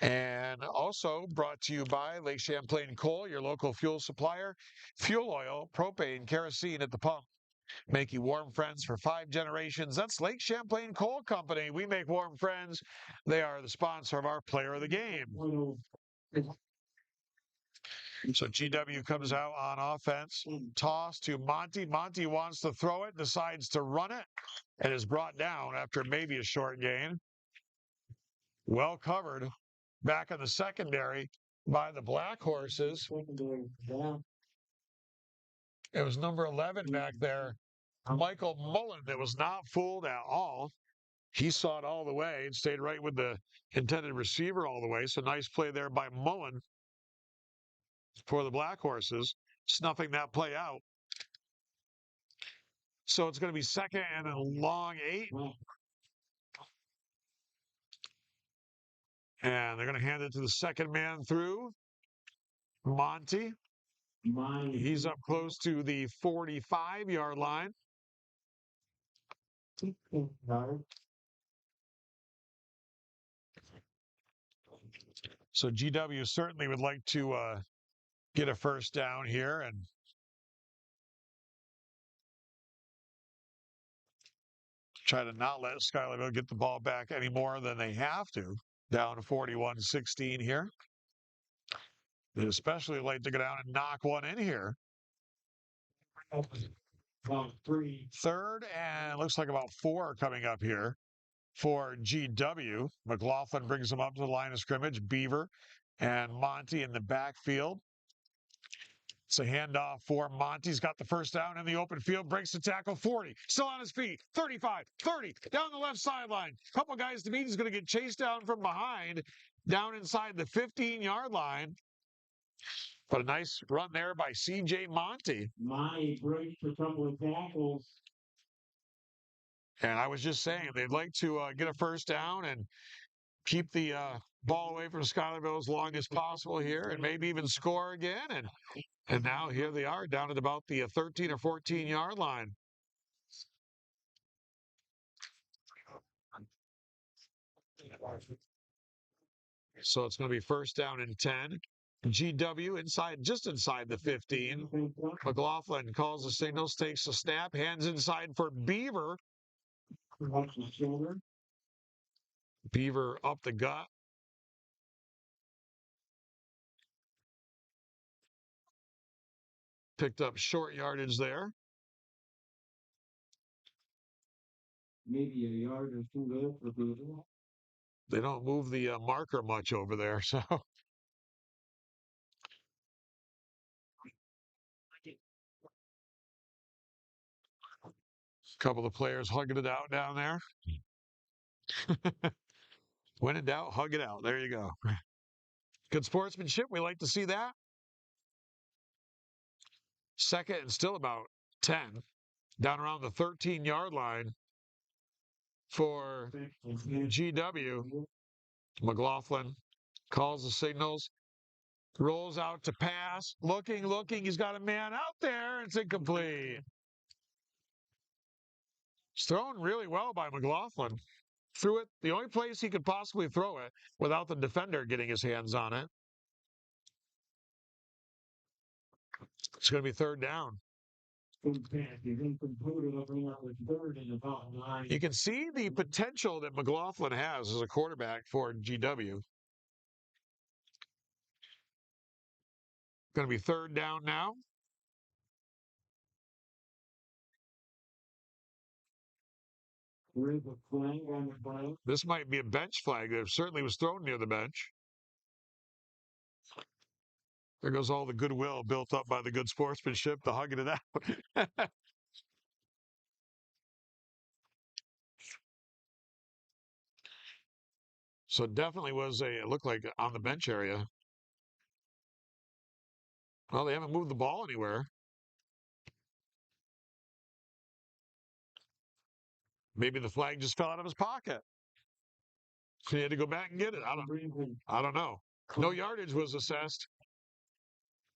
And also brought to you by Lake Champlain Coal, your local fuel supplier. Fuel oil, propane, kerosene at the pump. Make you warm friends for 5 generations. That's Lake Champlain Coal Company. We make warm friends. They are the sponsor of our player of the game. So GW comes out on offense. Toss to Monty. Monty wants to throw it, decides to run it, and is brought down after maybe a short gain. Well covered back in the secondary by the Black Horses. It was number 11 back there, Michael Mullen, that was not fooled at all. He saw it all the way and stayed right with the intended receiver all the way. So nice play there by Mullen for the Black Horses, snuffing that play out. So it's going to be second and a long 8. And they're going to hand it to the second man through, Monty. He's up close to the 45-yard line. So GW certainly would like to get a first down here and try to not let Schuylerville get the ball back any more than they have to. Down to 41-16 here. They'd especially like to go down and knock one in here. Third, and looks like about 4 coming up here for GW. McLaughlin brings them up to the line of scrimmage. Beaver and Monty in the backfield. It's a handoff for Monty. He's got the first down in the open field, breaks the tackle, 40, still on his feet, 35, 30, down the left sideline. Couple guys to beat. He's going to get chased down from behind, down inside the 15-yard line. But a nice run there by C.J. Monty. Monty breaks a couple of tackles. And I was just saying, they'd like to get a first down and keep the ball away from Schuylerville as long as possible here and maybe even score again. And now here they are down at about the 13 or 14-yard line. So it's going to be first down and 10. GW just inside the 15. McLaughlin calls the signals, takes the snap, hands inside for Beaver. Beaver up the gut. Picked up short yardage there. Maybe a yard or 2 there for Beaver. They don't move the marker much over there, so. A couple of players hugging it out down there. When in doubt, hug it out. There you go. Good sportsmanship. We like to see that. Second and still about 10. Down around the 13-yard line for GW. McLaughlin calls the signals. Rolls out to pass. Looking. He's got a man out there. It's incomplete. It's thrown really well by McLaughlin. Threw it the only place he could possibly throw it without the defender getting his hands on it. It's going to be third down. You can see the potential that McLaughlin has as a quarterback for GW. Going to be third down now. This might be a bench flag. It certainly was thrown near the bench. There goes all the goodwill built up by the good sportsmanship, the hugging it out. So it definitely was it looked like on the bench area. Well, they haven't moved the ball anywhere. Maybe the flag just fell out of his pocket. So he had to go back and get it. I don't know. No yardage was assessed.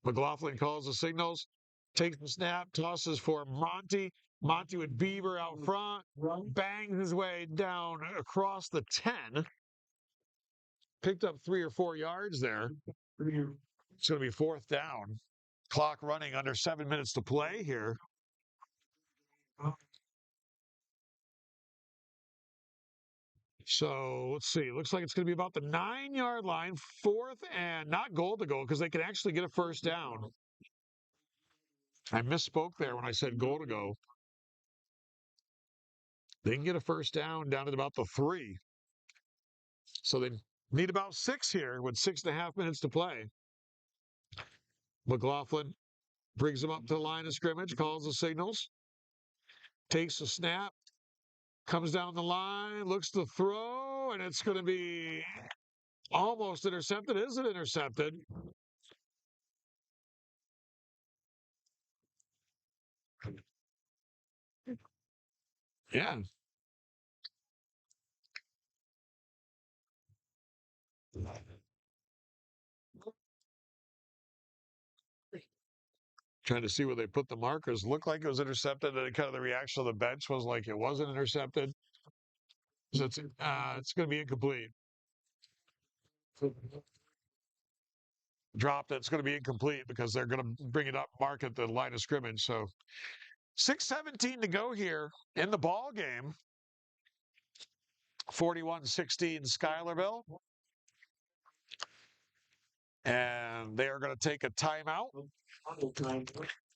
McLaughlin calls the signals, takes the snap, tosses for Monty. Monty with Beaver out front, bangs his way down across the 10. Picked up 3 or 4 yards there. It's going to be fourth down. Clock running under 7 minutes to play here. So let's see. Looks like it's going to be about the 9-yard line. Fourth and not goal to go because they can actually get a first down. I misspoke there when I said goal to go. They can get a first down at about the 3. So they need about 6 here with 6.5 minutes to play. McLaughlin brings them up to the line of scrimmage, calls the signals, takes the snap, comes down the line, looks to throw, and it's going to be almost intercepted. Is it intercepted? Yeah. Trying to see where they put the markers. Looked like it was intercepted, and kind of the reaction of the bench was like it wasn't intercepted. So it's going to be incomplete. Dropped it. It's going to be incomplete because they're going to bring it up, mark at the line of scrimmage. So 6:17 to go here in the ball game. 41-16 Schuylerville. And they are going to take a timeout.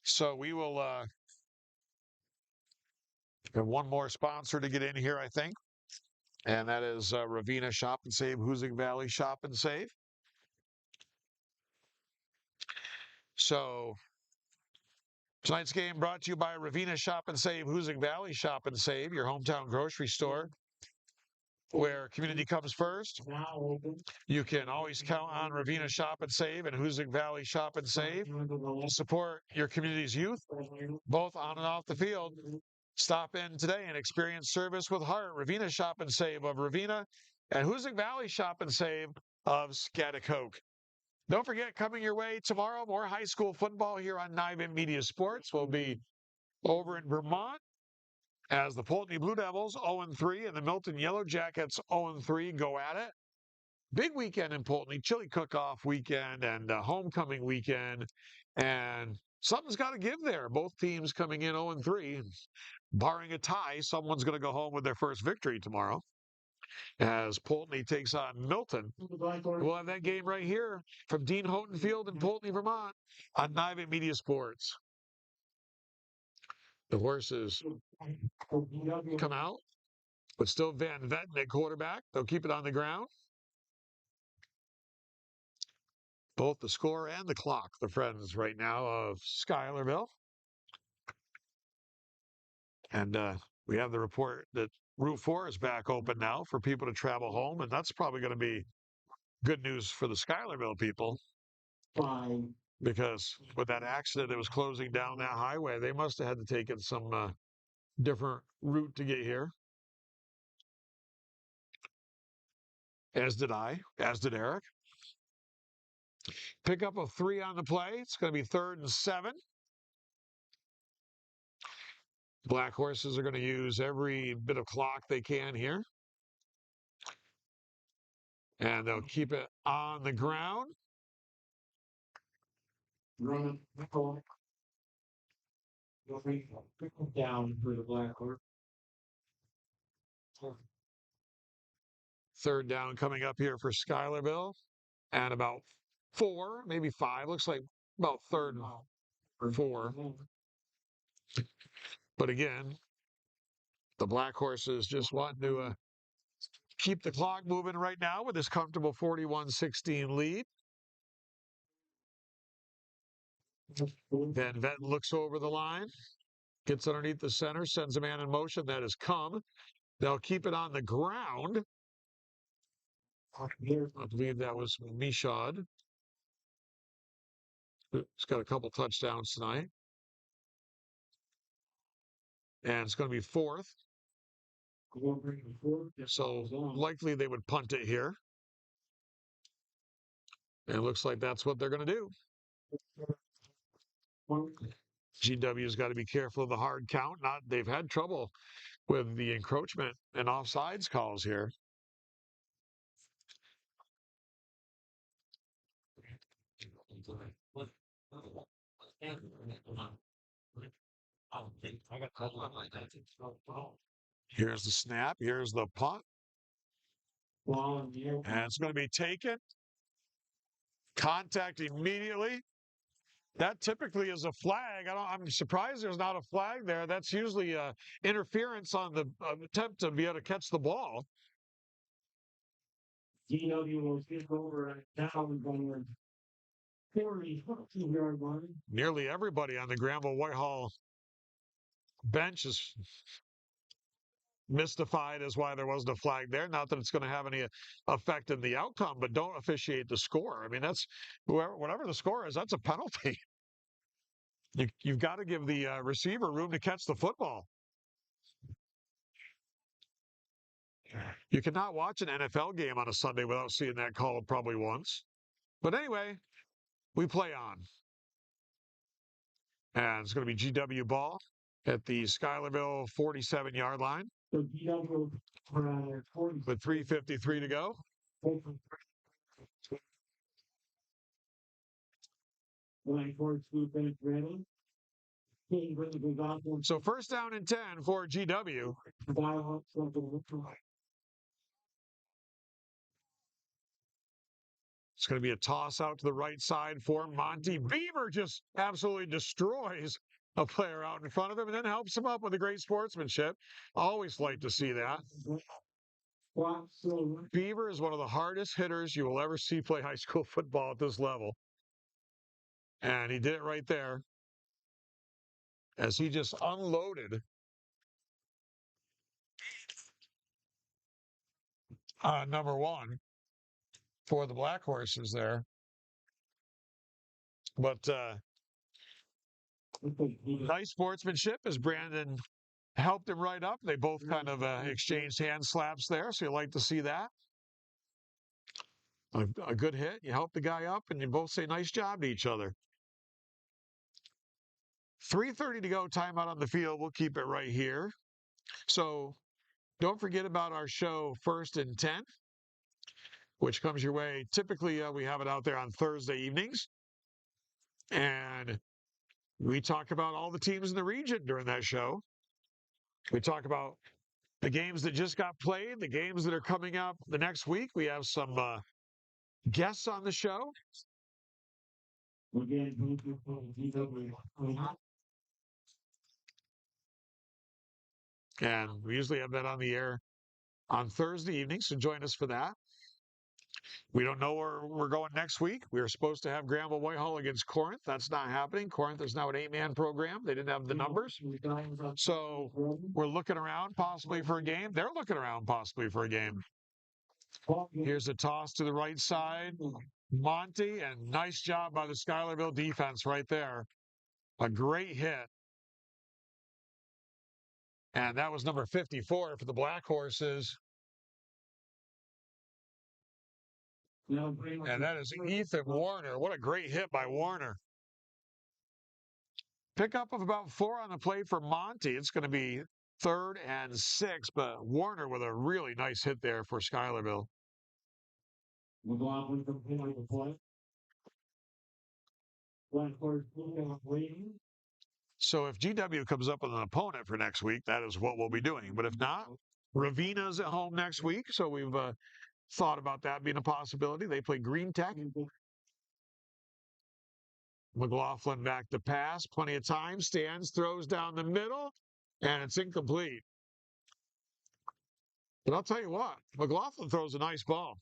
So we will have one more sponsor to get in here, I think. And that is Ravenna Shop and Save, Hoosick Valley Shop and Save. So tonight's game brought to you by Ravenna Shop and Save, Hoosick Valley Shop and Save, your hometown grocery store, where community comes first. You can always count on Ravenna Shop and Save and Hoosick Valley Shop and Save to support your community's youth, both on and off the field. Stop in today and experience service with heart. Ravenna Shop and Save of Ravenna and Hoosick Valley Shop and Save of Schaghticoke. Don't forget, coming your way tomorrow, more high school football here on Niven Media Sports. We'll be over in Vermont as the Poultney Blue Devils 0-3 and the Milton Yellow Jackets 0-3 go at it. Big weekend in Poultney, chili cook-off weekend and homecoming weekend. And something's got to give there. Both teams coming in 0-3. Barring a tie, someone's going to go home with their first victory tomorrow as Poultney takes on Milton. We'll have that game right here from Dean Houghton Field in Poultney, Vermont on Niven Media Sports. The horses come out, but still Van Vetten at quarterback. They'll keep it on the ground. Both the score and the clock, the friends right now of Schuylerville. And we have the report that Route 4 is back open now for people to travel home, and that's probably going to be good news for the Schuylerville people. Because with that accident that was closing down that highway, they must have had to take it some different route to get here. As did I, as did Eric. Pick up a 3 on the play. It's going to be 3rd and 7. Black Horses are going to use every bit of clock they can here. And they'll keep it on the ground. Run down for the Black Horse. 3rd down coming up here for Schuylerville. And about 4, maybe 5. Looks like about 3rd or 4. But again, the Black Horses just want to keep the clock moving right now with this comfortable 41-16 lead. Van Vetten looks over the line, gets underneath the center, sends a man in motion. That has come. They'll keep it on the ground. I believe that was Michaud. He's got a couple touchdowns tonight. And it's going to be 4th. So likely they would punt it here. And it looks like that's what they're going to do. GW's got to be careful of the hard count. They've had trouble with the encroachment and offsides calls here. Here's the snap. Here's the punt. And it's going to be taken. Contact immediately. That typically is a flag. I'm surprised there's not a flag there. That's usually interference on the attempt to be able to catch the ball. GW will skip over down on 40-yard line. Nearly everybody on the Granville-Whitehall bench is mystified as why there wasn't a flag there. Not that it's going to have any effect in the outcome, but don't officiate the score. I mean, that's whatever the score is, that's a penalty. You've got to give the receiver room to catch the football. You cannot watch an NFL game on a Sunday without seeing that call probably once. But anyway, we play on. And it's going to be GW ball at the Schuylerville 47-yard line. So GW with 3:53 to go. So 1st down and 10 for GW. It's going to be a toss out to the right side for Monty. Beaver just absolutely destroys a player out in front of him and then helps him up with a great sportsmanship. Always like to see that. Beaver is one of the hardest hitters you will ever see play high school football at this level. And he did it right there as he just unloaded number 1 for the Black Horses there. But nice sportsmanship as Brandon helped him right up. They both kind of exchanged hand slaps there, so you like to see that. A good hit. You help the guy up, and you both say nice job to each other. 3:30 to go, timeout on the field. We'll keep it right here. So don't forget about our show 1st and 10, which comes your way. Typically, we have it out there on Thursday evenings. And we talk about all the teams in the region during that show. We talk about the games that just got played, the games that are coming up the next week. We have some guests on the show. And we usually have that on the air on Thursday evening, so join us for that. We don't know where we're going next week. We were supposed to have Granville-Whitehall against Corinth. That's not happening. Corinth is now an 8-man program. They didn't have the numbers. So we're looking around possibly for a game. They're looking around possibly for a game. Here's a toss to the right side. Monty, and nice job by the Schuylerville defense right there. A great hit. And that was number 54 for the Black Horses. And that is Ethan Warner. What a great hit by Warner. Pickup of about 4 on the play for Monty. It's going to be 3rd and 6, but Warner with a really nice hit there for Schuylerville. So if GW comes up with an opponent for next week, that is what we'll be doing. But if not, Ravina's at home next week, so we've thought about that being a possibility. They play Green Tech. McLaughlin back to pass. Plenty of time. Stands, throws down the middle, and it's incomplete. But I'll tell you what, McLaughlin throws a nice ball.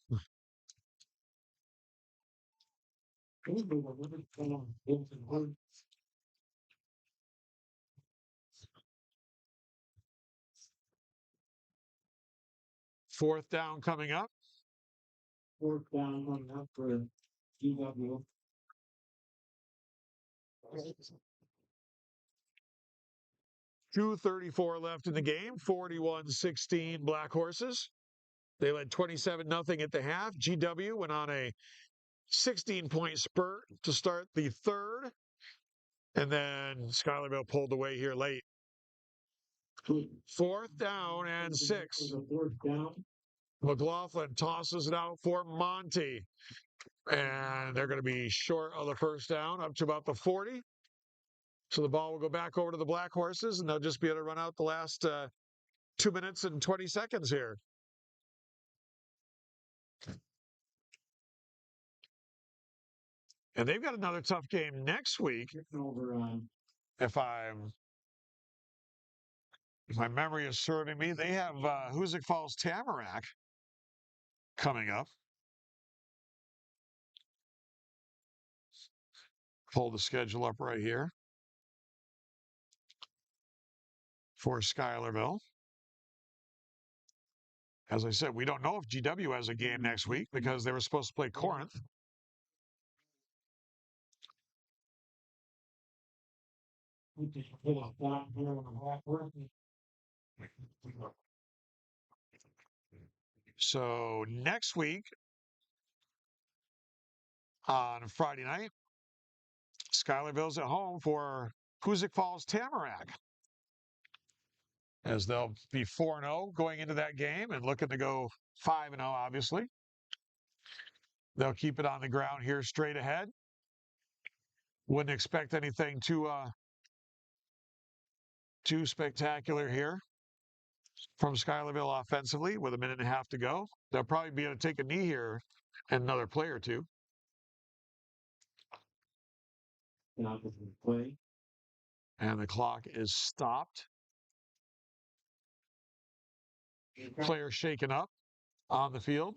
Fourth down coming up. Fourth down coming up for GW. 2:34 left in the game. 41-16 Black Horses. They led 27-0 at the half. GW went on a 16-point spurt to start the third. And then Schuylerville pulled away here late. 4th down and 6. McLaughlin tosses it out for Monty. And they're going to be short of the first down up to about the 40. So the ball will go back over to the Black Horses, and they'll just be able to run out the last 2 minutes and 20 seconds here. And they've got another tough game next week. If my memory is serving me, they have Hoosick Falls Tamarack coming up. Pull the schedule up right here for Schuylerville. As I said, we don't know if GW has a game next week because they were supposed to play Corinth. So next week on Friday night, Schuylerville's at home for Hoosick Falls Tamarack, as they'll be 4-0 going into that game and looking to go 5-0, obviously. They'll keep it on the ground here straight ahead. Wouldn't expect anything too spectacular here from Schuylerville offensively with a minute and a half to go. They'll probably be able to take a knee here and another play or two. And the clock is stopped. Player shaken up on the field.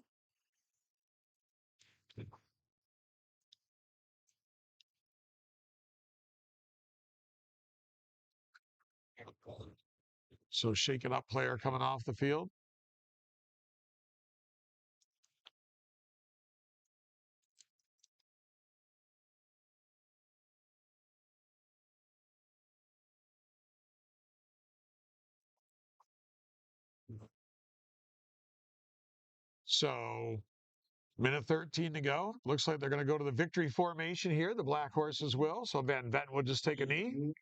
So shaken up player coming off the field. So minute 13 to go. Looks like they're going to go to the victory formation here. The Black Horses will. So Van Vetten will just take a knee.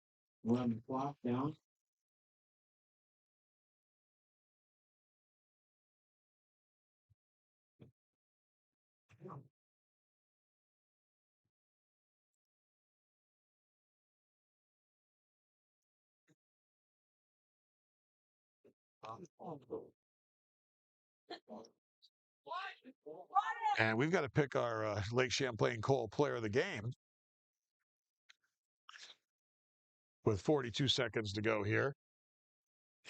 Run the clock down. And we've got to pick our Lake Champlain Coal player of the game with 42 seconds to go here.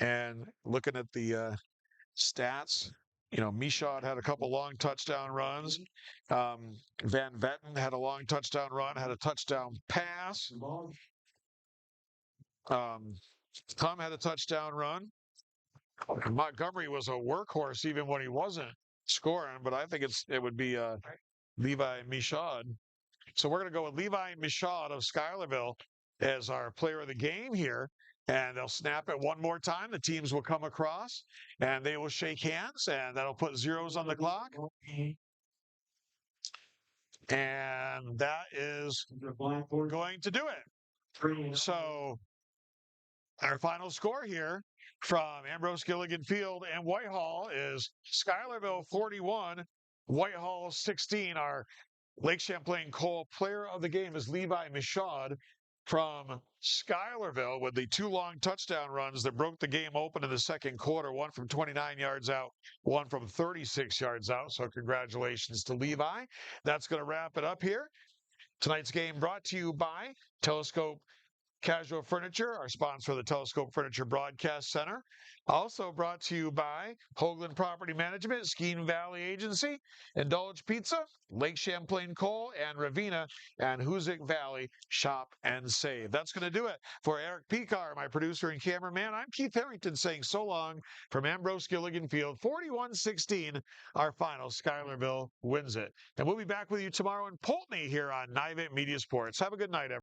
And looking at the stats, you know, Michaud had a couple long touchdown runs. Van Vetten had a long touchdown run, had a touchdown pass. Tom had a touchdown run. Montgomery was a workhorse even when he wasn't scoring, but I think it would be Levi Michaud. So we're going to go with Levi Michaud of Schuylerville as our player of the game here. And they'll snap it one more time. The teams will come across, and they will shake hands, and that'll put zeros on the clock. And that is going to do it. So our final score here from Ambrose Gilligan Field and Whitehall is Schuylerville 41, Whitehall 16. Our Lake Champlain Cole player of the game is Levi Michaud from Schuylerville with the 2 long touchdown runs that broke the game open in the second quarter, one from 29 yards out, one from 36 yards out. So congratulations to Levi. That's going to wrap it up here. Tonight's game brought to you by Telescope Casual Furniture, our sponsor of the Telescope Furniture Broadcast Center. Also brought to you by Hoagland Property Management, Skeene Valley Agency, Indulge Pizza, Lake Champlain Coal, and Ravina and Hoosick Valley Shop and Save. That's going to do it. For Eric Picar, my producer and cameraman, I'm Keith Harrington saying so long from Ambrose Gilligan Field. 41-16, our final. Schuylerville wins it. And we'll be back with you tomorrow in Poultney here on Nivant Media Sports. Have a good night, everyone.